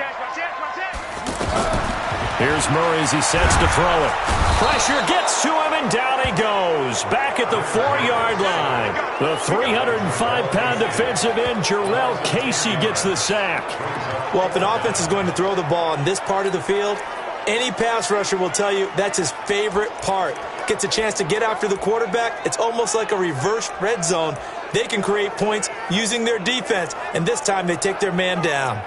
B: Here's Murray as he sets to throw it. Pressure gets to him, and down he goes. Back at the 4-yard line. The 305-pound defensive end, Jarrell Casey, gets the sack.
C: Well, if an offense is going to throw the ball in this part of the field, any pass rusher will tell you that's his favorite part. Gets a chance to get after the quarterback. It's almost like a reverse red zone. They can create points using their defense, and this time they take their man down.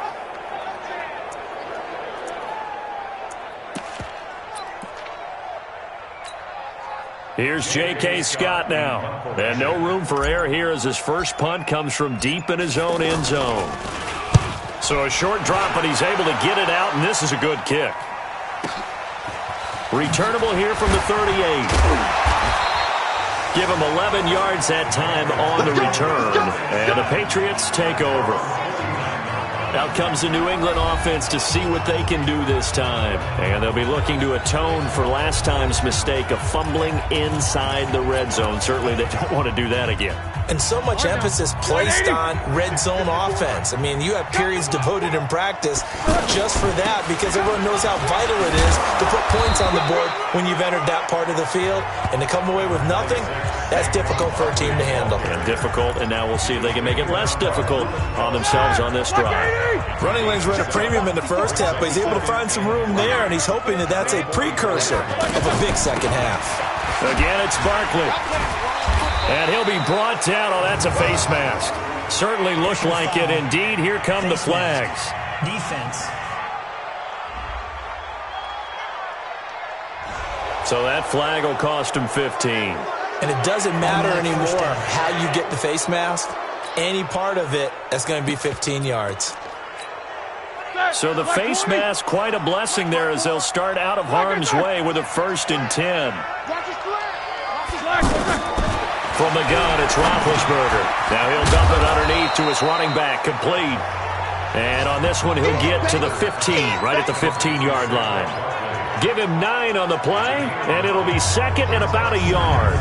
B: Here's J.K. Scott now. And no room for error here as his first punt comes from deep in his own end zone. So a short drop, but he's able to get it out, and this is a good kick. Returnable here from the 38. Give him 11 yards that time on the return. And the Patriots take over. Out comes the New England offense to see what they can do this time. And they'll be looking to atone for last time's mistake of fumbling inside the red zone. Certainly they don't want to do that again.
C: And so much emphasis placed on red zone offense. I mean, you have periods devoted in practice just for that because everyone knows how vital it is to put points on the board when you've entered that part of the field. And to come away with nothing, that's difficult for a team to handle.
B: And difficult, and now we'll see if they can make it less difficult on themselves on this drive.
C: Running lanes were at a premium in the first half, but he's able to find some room there, and he's hoping that that's a precursor of a big second half.
B: Again, it's Barkley. And he'll be brought down. Oh, that's a face mask. Certainly looked like it. Indeed, here come the flags.
F: Defense.
B: So that flag will cost him 15.
C: And it doesn't matter anymore how you get the face mask. Any part of it, that's going to be 15 yards.
B: So the face mask, quite a blessing there as they'll start out of harm's way with a 1st and 10. From the gun, it's Roethlisberger. Now he'll dump it underneath to his running back, complete. And on this one, he'll get to the 15, right at the 15-yard line. Give him 9 on the play, and it'll be 2nd and about a yard.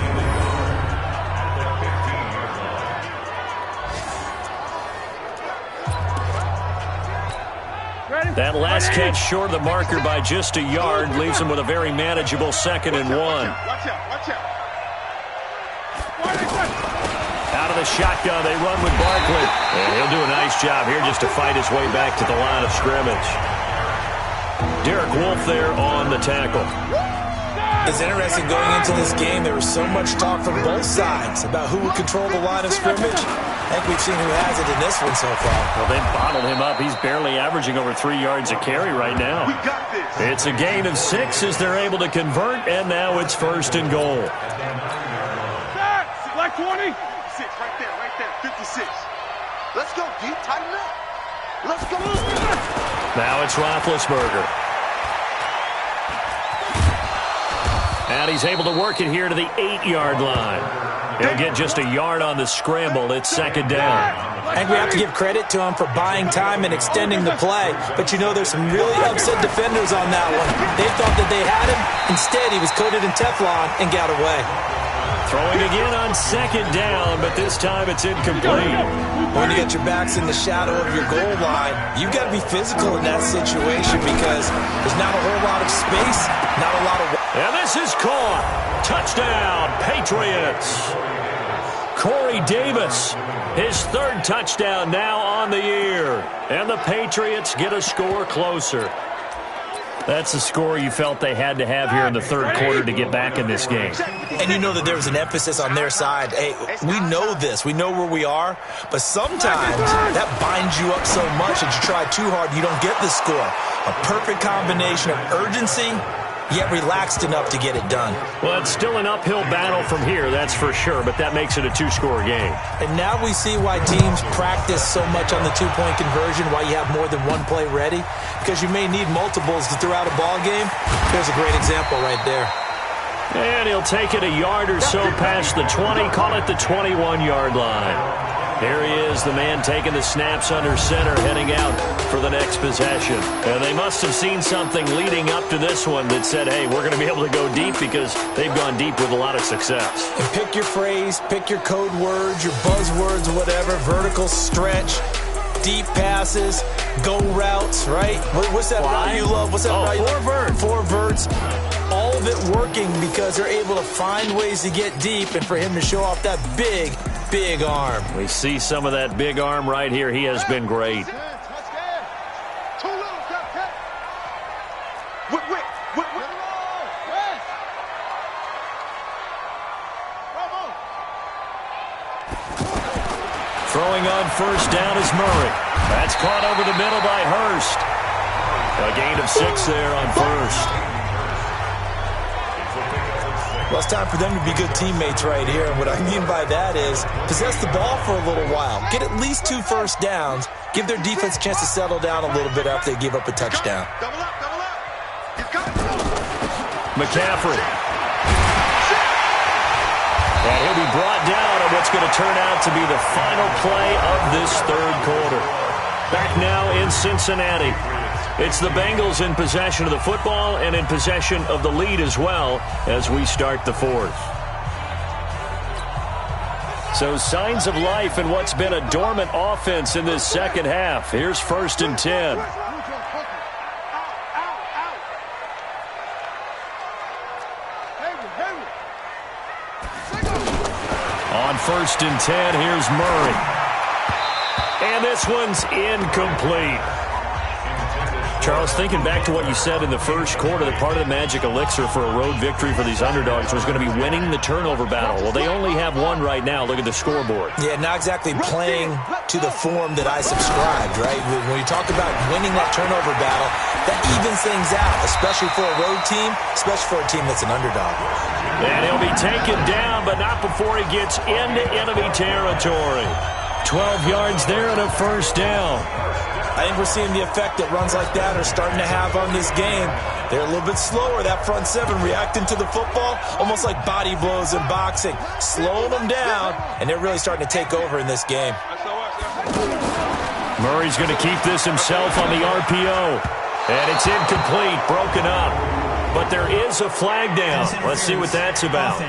B: That last catch short of the marker by just a yard leaves him with a very manageable 2nd and 1.
D: Watch out.
B: Out of the shotgun, they run with Barkley. And he'll do a nice job here just to fight his way back to the line of scrimmage. Derek Wolfe there on the tackle.
C: It's interesting going into this game. There was so much talk from both sides about who would control the line of scrimmage. I think we've seen who has it in this one so far.
B: Well, they bottled him up. He's barely averaging over 3 yards a carry right now.
D: We got this.
B: It's a gain of 6 as they're able to convert, and now it's 1st and goal.
D: Like 20. 56, right there. 56. Let's go, D. Tighten up. Let's go.
B: Now it's Roethlisberger. And he's able to work it here to the 8-yard line. He'll get just a yard on the scramble. It's 2nd down.
C: I think we have to give credit to him for buying time and extending the play. But, you know, there's some really upset defenders on that one. They thought that they had him. Instead, he was coated in Teflon and got away.
B: Throwing again on 2nd down, but this time it's incomplete.
C: When you get your backs in the shadow of your goal line, you've got to be physical in that situation because there's not a whole lot of space, not a lot of...
B: And this is caught. Touchdown, Patriots. Corey Davis, his 3rd touchdown now on the year. And the Patriots get a score closer. That's the score you felt they had to have here in the 3rd quarter to get back in this game.
C: And you know that there was an emphasis on their side. Hey, we know this. We know where we are. But sometimes that binds you up so much that you try too hard, you don't get the score. A perfect combination of urgency, yet relaxed enough to get it done.
B: Well, it's still an uphill battle from here, that's for sure, but that makes it a 2-score game.
C: And now we see why teams practice so much on the 2-point conversion, why you have more than one play ready, because you may need multiples to throw out a ball game. There's a great example right there.
B: And he'll take it a yard or so past the 20, call it the 21-yard line. Here he is, the man taking the snaps under center, heading out for the next possession. And they must have seen something leading up to this one that said, hey, we're going to be able to go deep because they've gone deep with a lot of success.
C: And pick your phrase, pick your code words, your buzzwords, whatever, vertical stretch, deep passes, go routes, right? What's that route you love? What's that route you love? 4 verts. All of it working because they're able to find ways to get deep and for him to show off that big arm.
B: We see some of that big arm right here. He has been great. Throwing on 1st down is Murray. That's caught over the middle by Hurst. A gain of 6 there on 1st.
C: Well, it's time for them to be good teammates right here. And what I mean by that is possess the ball for a little while. Get at least 2 first downs. Give their defense a chance to settle down a little bit after they give up a touchdown.
D: Double up.
B: McCaffrey. And he'll be brought down on what's going to turn out to be the final play of this 3rd quarter. Back now in Cincinnati. It's the Bengals in possession of the football and in possession of the lead as well as we start the 4th. So signs of life in what's been a dormant offense in this 2nd half. Here's 1st and 10. On 1st and 10, here's Murray. And this one's incomplete. Charles, thinking back to what you said in the first quarter, that part of the magic elixir for a road victory for these underdogs was going to be winning the turnover battle. Well, they only have one right now. Look at the scoreboard.
C: Yeah, not exactly playing to the form that I subscribed, right? When you talk about winning that turnover battle, that evens things out, especially for a road team, especially for a team that's an underdog.
B: And he'll be taken down, but not before he gets into enemy territory. 12 yards there and a first down.
C: I think we're seeing the effect that runs like that are starting to have on this game. They're a little bit slower, that front seven, reacting to the football, almost like body blows in boxing, slowing them down, and they're really starting to take over in this game.
B: Murray's going to keep this himself on the RPO, and it's incomplete, broken up. But there is a flag down. Let's see what that's about.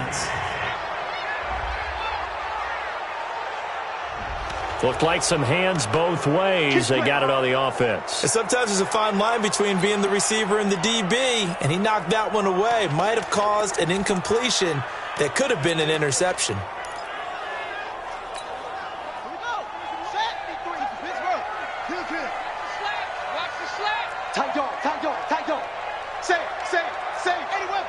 B: Looked like some hands both ways. They got it on the offense.
C: And sometimes there's a fine line between being the receiver and the DB, and he knocked that one away. Might have caused an incompletion that could have been an interception.
D: Tight dog, tight dog, tight dog. Save. Any weapon.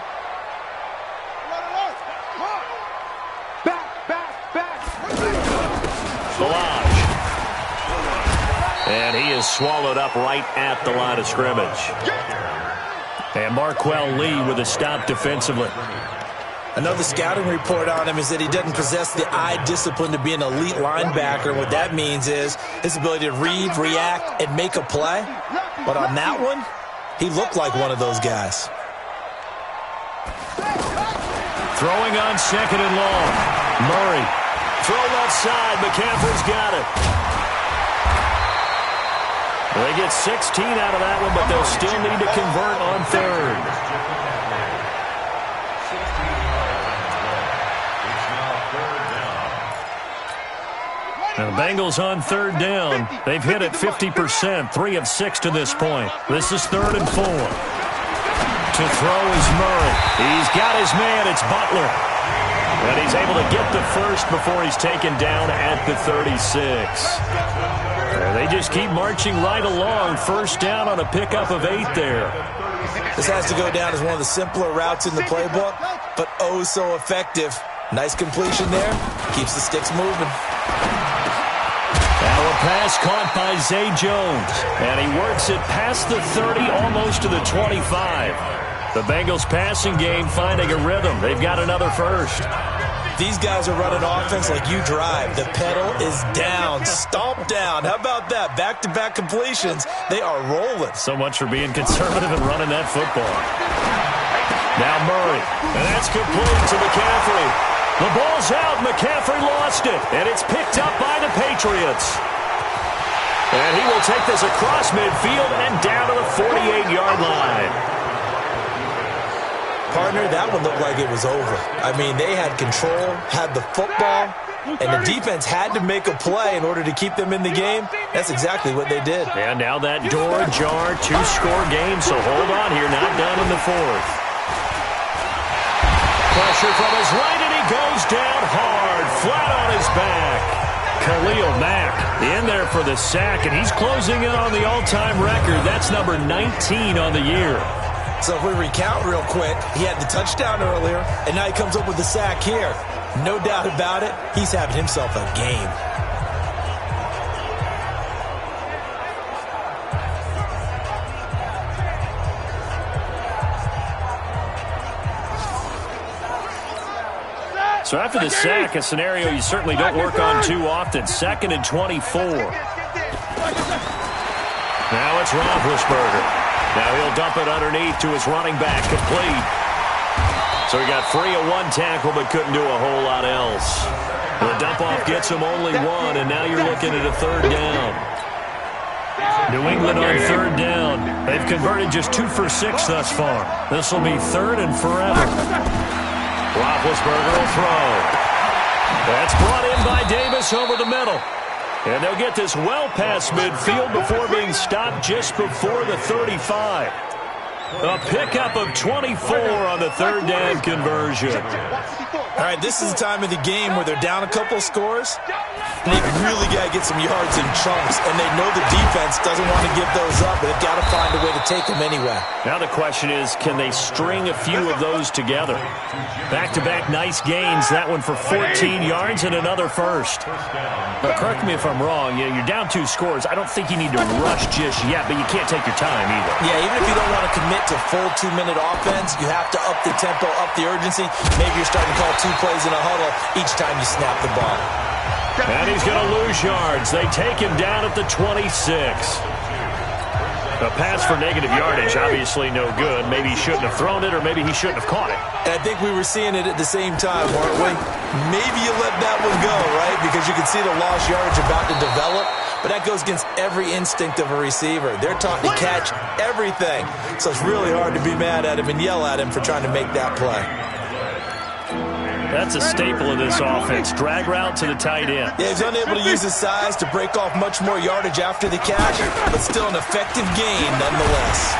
D: Run. Back.
B: Balaj. And he is swallowed up right at the line of scrimmage. And Marquell Lee with a stop defensively.
C: Another scouting report on him is that he doesn't possess the eye discipline to be an elite linebacker. What that means is his ability to read, react, and make a play. But on that one, he looked like one of those guys.
B: Throwing on second and long. Murray. Throw left side. McCaffrey's got it. They get 16 out of that one, but they'll still need to convert on third. Now the Bengals on third down. They've hit it 50%, 3 of 6 to this point. This is 3rd and 4. To throw is Murray. He's got his man. It's Butler. And he's able to get the first before he's taken down at the 36. They just keep marching right along. First down on a pickup of 8 there.
C: This has to go down as one of the simpler routes in the playbook, but oh so effective. Nice completion there. Keeps the sticks moving.
B: Now a pass caught by Zay Jones. And he works it past the 30, almost to the 25. The Bengals passing game finding a rhythm. They've got another first.
C: These guys are running offense like you drive. The pedal is down, stomp down. How about that? Back-to-back completions. They are rolling.
B: So much for being conservative and running that football. Now Murray. And that's complete to McCaffrey. The ball's out. McCaffrey lost it. And it's picked up by the Patriots. And he will take this across midfield and down to the 48-yard line.
C: Partner, that one looked like it was over. I mean, they had control, had the football, and the defense had to make a play in order to keep them in the game. That's exactly what they did.
B: And now that door ajar, 2-score game, so hold on here, not done in the 4th. Pressure from his right, and he goes down hard, flat on his back. Khalil Mack in there for the sack, and he's closing in on the all-time record. That's number 19 on the year.
C: So if we recount real quick, he had the touchdown earlier, and now he comes up with the sack here. No doubt about it, he's having himself a game.
B: So after the sack, a scenario you certainly don't work on too often. 2nd and 24. Now it's Roethlisberger. Now he'll dump it underneath to his running back, complete. So he got free of 1 tackle but couldn't do a whole lot else. The dump-off gets him only 1, and now you're looking at a 3rd down. New England on 3rd down. They've converted just 2 for 6 thus far. This will be 3rd and forever. Roethlisberger will throw. That's brought in by Davis over the middle. And they'll get this well past midfield before being stopped just before the 35. A pickup of 24 on the third down conversion.
C: All right, this is the time of the game where they're down a couple of scores, and they've really got to get some yards in chunks, and they know the defense doesn't want to give those up, but they've got to find a way to take them anyway.
B: Now the question is, can they string a few of those together? Back-to-back nice gains, that one for 14 yards and another first. But correct me if I'm wrong, you're down 2 scores. I don't think you need to rush just yet, but you can't take your time either.
C: Yeah, even if you don't want to commit to full 2-minute offense, you have to up the tempo, up the urgency. Maybe you're starting to call 2 plays in a huddle each time you snap the ball.
B: And he's going to lose yards. They take him down at the 26. A pass for negative yardage, obviously no good. Maybe he shouldn't have thrown it, or maybe he shouldn't have caught it.
C: And I think we were seeing it at the same time, weren't we? Maybe you let that one go, right? Because you can see the lost yardage about to develop. But that goes against every instinct of a receiver. They're taught to catch everything. So it's really hard to be mad at him and yell at him for trying to make that play.
B: That's a staple of this offense. Drag route to the tight end.
C: Yeah, he's unable to use his size to break off much more yardage after the catch, but still an effective gain nonetheless.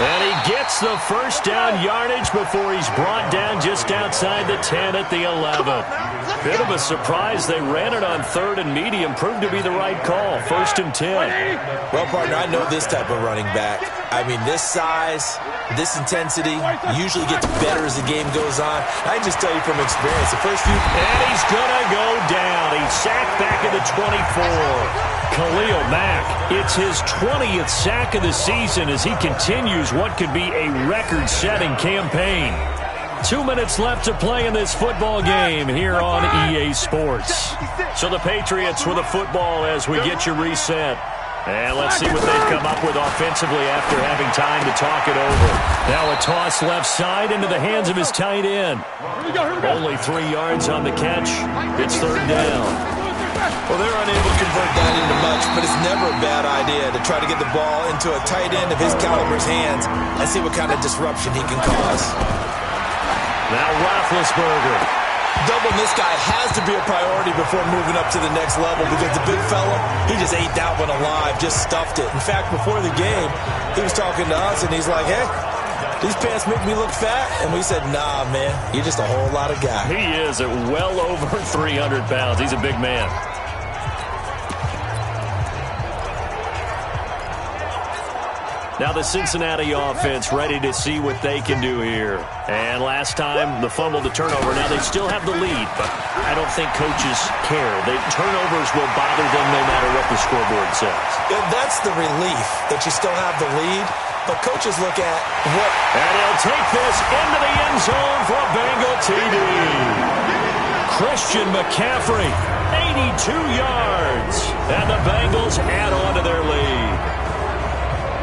B: And he gets the first down yardage before he's brought down just outside the 10 at the 11. Bit of a surprise. They ran it on 3rd and medium. Proved to be the right call. 1st and 10.
C: Well, partner, I know this type of running back. I mean, this size, this intensity usually gets better as the game goes on. I just tell you from experience, the first few...
B: And he's going to go down. He's sacked back at the 24. Khalil Mack, it's his 20th sack of the season as he continues what could be a record-setting campaign. 2 minutes left to play in this football game here on EA Sports. So the Patriots with a football as we get you reset. And let's see what they've come up with offensively after having time to talk it over. Now a toss left side into the hands of his tight end. Only 3 yards on the catch. It's 3rd down.
C: Well, they're unable to convert that into much, but it's never a bad idea to try to get the ball into a tight end of his caliber's hands and see what kind of disruption he can cause.
B: Now Roethlisberger.
C: Doubling this guy has to be a priority before moving up to the next level because the big fella, he just ate that one alive, just stuffed it. In fact, before the game, he was talking to us, and he's like, hey, these pants make me look fat. And we said, nah, man, you're just a whole lot of guy.
B: He is at well over 300 pounds. He's a big man. Now the Cincinnati offense ready to see what they can do here. And last time, the fumble, the turnover. Now they still have the lead, but I don't think coaches care. The turnovers will bother them no matter what the scoreboard says.
C: Yeah, that's the relief that you still have the lead, but coaches look at what...
B: And he'll take this into the end zone for a Bengal TD. Christian McCaffrey, 82 yards. And the Bengals add on to their lead.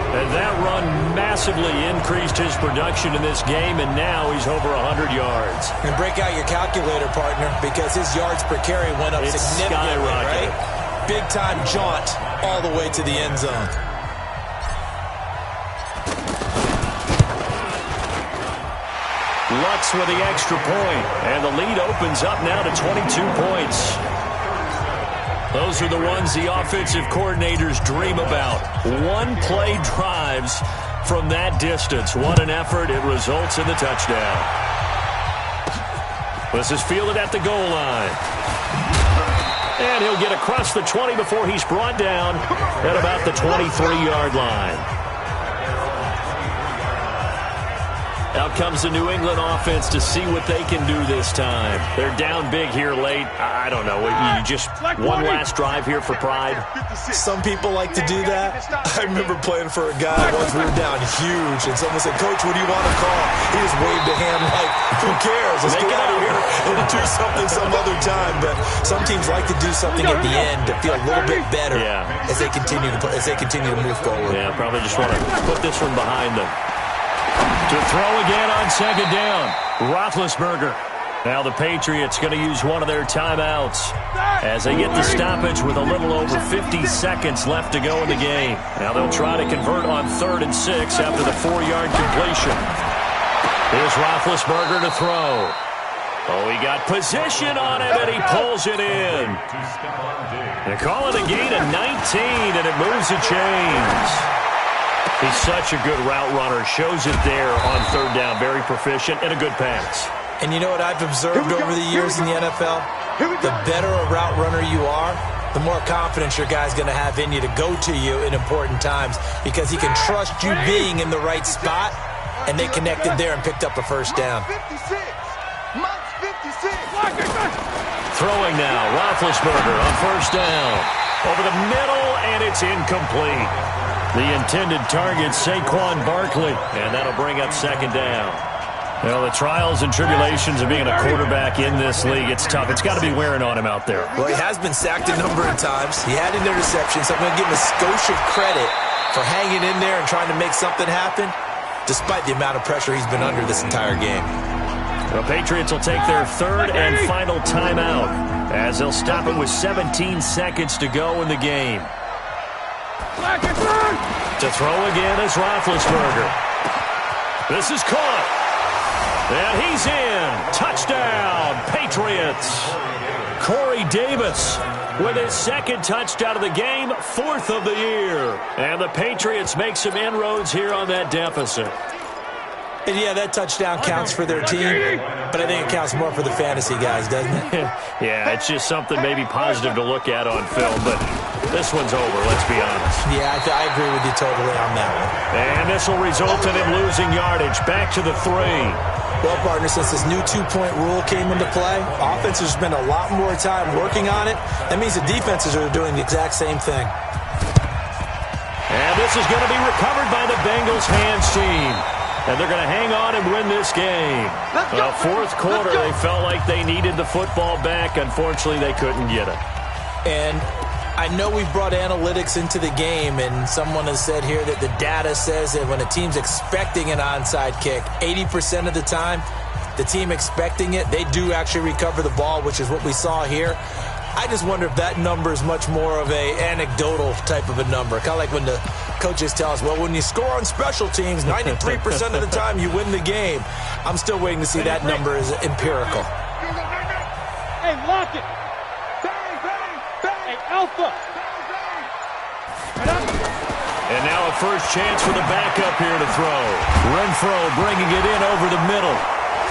B: And that run massively increased his production in this game, and now he's over 100 yards.
C: And break out your calculator, partner, because his yards per carry went up significantly, right? Big-time jaunt all the way to the end zone.
B: Lutz with the extra point, and the lead opens up now to 22 points. Those are the ones the offensive coordinators dream about. One-play drives from that distance. What an effort. It results in the touchdown. This is fielded at the goal line. And he'll get across the 20 before he's brought down at about the 23-yard line. Out comes the New England offense to see what they can do this time. They're down big here late. I don't know. You just one last drive here for pride?
C: Some people like to do that. I remember playing for a guy once. We were down huge, and someone said, Coach, what do you want to call? He just waved a hand like, who cares? Let's get out of here and do something some other time. But some teams like to do something at the end to feel a little bit better as they continue to move forward.
B: Yeah, probably just want to put this one behind them. To throw again on 2nd down. Roethlisberger. Now the Patriots going to use one of their timeouts as they get the stoppage with a little over 50 seconds left to go in the game. Now they'll try to convert on 3rd and 6 after the 4-yard completion. Here's Roethlisberger to throw. Oh, he got position on it, and he pulls it in. They call it a gain of 19, and it moves the chains. He's such a good route runner. Shows it there on third down. Very proficient and a good pass.
C: And you know what I've observed over the years in the NFL? The better a route runner you are, the more confidence your guy's going to have in you to go to you in important times because he can trust you being in the right spot, and they connected there and picked up a first down.
B: Throwing now, Roethlisberger on first down. Over the middle, and it's incomplete. The intended target, SaQuon Barkley, and that'll bring up second down. Well, the trials and tribulations of being a quarterback in this league, it's tough. It's got to be wearing on him out there.
C: Well, he has been sacked a number of times. He had an interception, so I'm going to give him a skosh of credit for hanging in there and trying to make something happen, despite the amount of pressure he's been under this entire game.
B: The Patriots will take their third and final timeout as they'll stop it with 17 seconds to go in the game. To throw again is Roethlisberger. This is caught. And he's in. Touchdown, Patriots. Corey Davis with his second touchdown of the game, fourth of the year. And the Patriots make some inroads here on that deficit.
C: And yeah, that touchdown counts for their team, but I think it counts more for the fantasy guys, doesn't it?
B: Yeah, it's just something maybe positive to look at on film, but this one's over, let's be honest.
C: Yeah, I agree with you totally on that one.
B: And this will result in him losing yardage. Back to the 3.
C: Well, partner, since this new two-point rule came into play, offenses spend a lot more time working on it. That means the defenses are doing the exact same thing.
B: And this is going to be recovered by the Bengals hands team. And they're going to hang on and win this game. Fourth quarter, they felt like they needed the football back. Unfortunately, they couldn't get it.
C: And I know we've brought analytics into the game, and someone has said here that the data says that when a team's expecting an onside kick, 80% of the time, the team expecting it, they do actually recover the ball, which is what we saw here. I just wonder if that number is much more of a anecdotal type of a number. Kind of like when the coaches tell us, well, when you score on special teams, 93% of the time you win the game. I'm still waiting to see that number is empirical.
E: Hey, lock it. Bang, bang, bang. Hey, Alpha.
B: And now a first chance for the backup here to throw. Renfro bringing it in over the middle.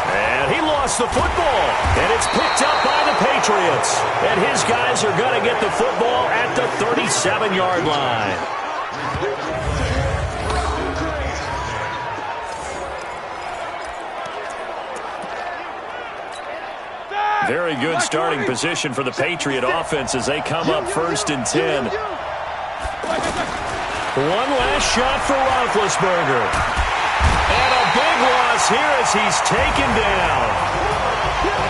B: And he lost the football. And it's picked up by the Patriots. And his guys are going to get the football at the 37-yard line. Very good starting position for the Patriot offense as they come up 1st and 10. One last shot for Roethlisberger. And a big loss here as he's taken down.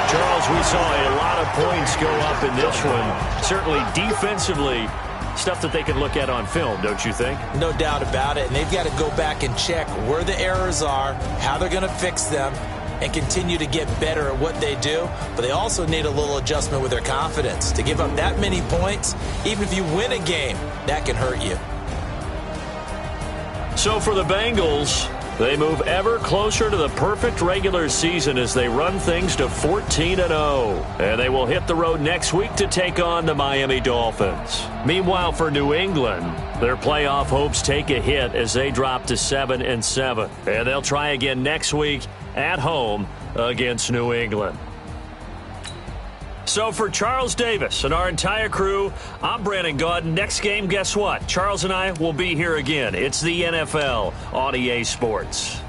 B: Charles, we saw a lot of points go up in this one. Certainly defensively, stuff that they can look at on film, don't you think?
C: No doubt about it. And they've got to go back and check where the errors are, how they're going to fix them, and continue to get better at what they do. But they also need a little adjustment with their confidence. To give up that many points, even if you win a game, that can hurt you.
B: So for the Bengals, they move ever closer to the perfect regular season as they run things to 14-0. And they will hit the road next week to take on the Miami Dolphins. Meanwhile, for New England, their playoff hopes take a hit as they drop to 7-7. And they'll try again next week at home against New England. So for Charles Davis and our entire crew, I'm Brandon Gaudin. Next game, guess what? Charles and I will be here again. It's the NFL on EA Sports.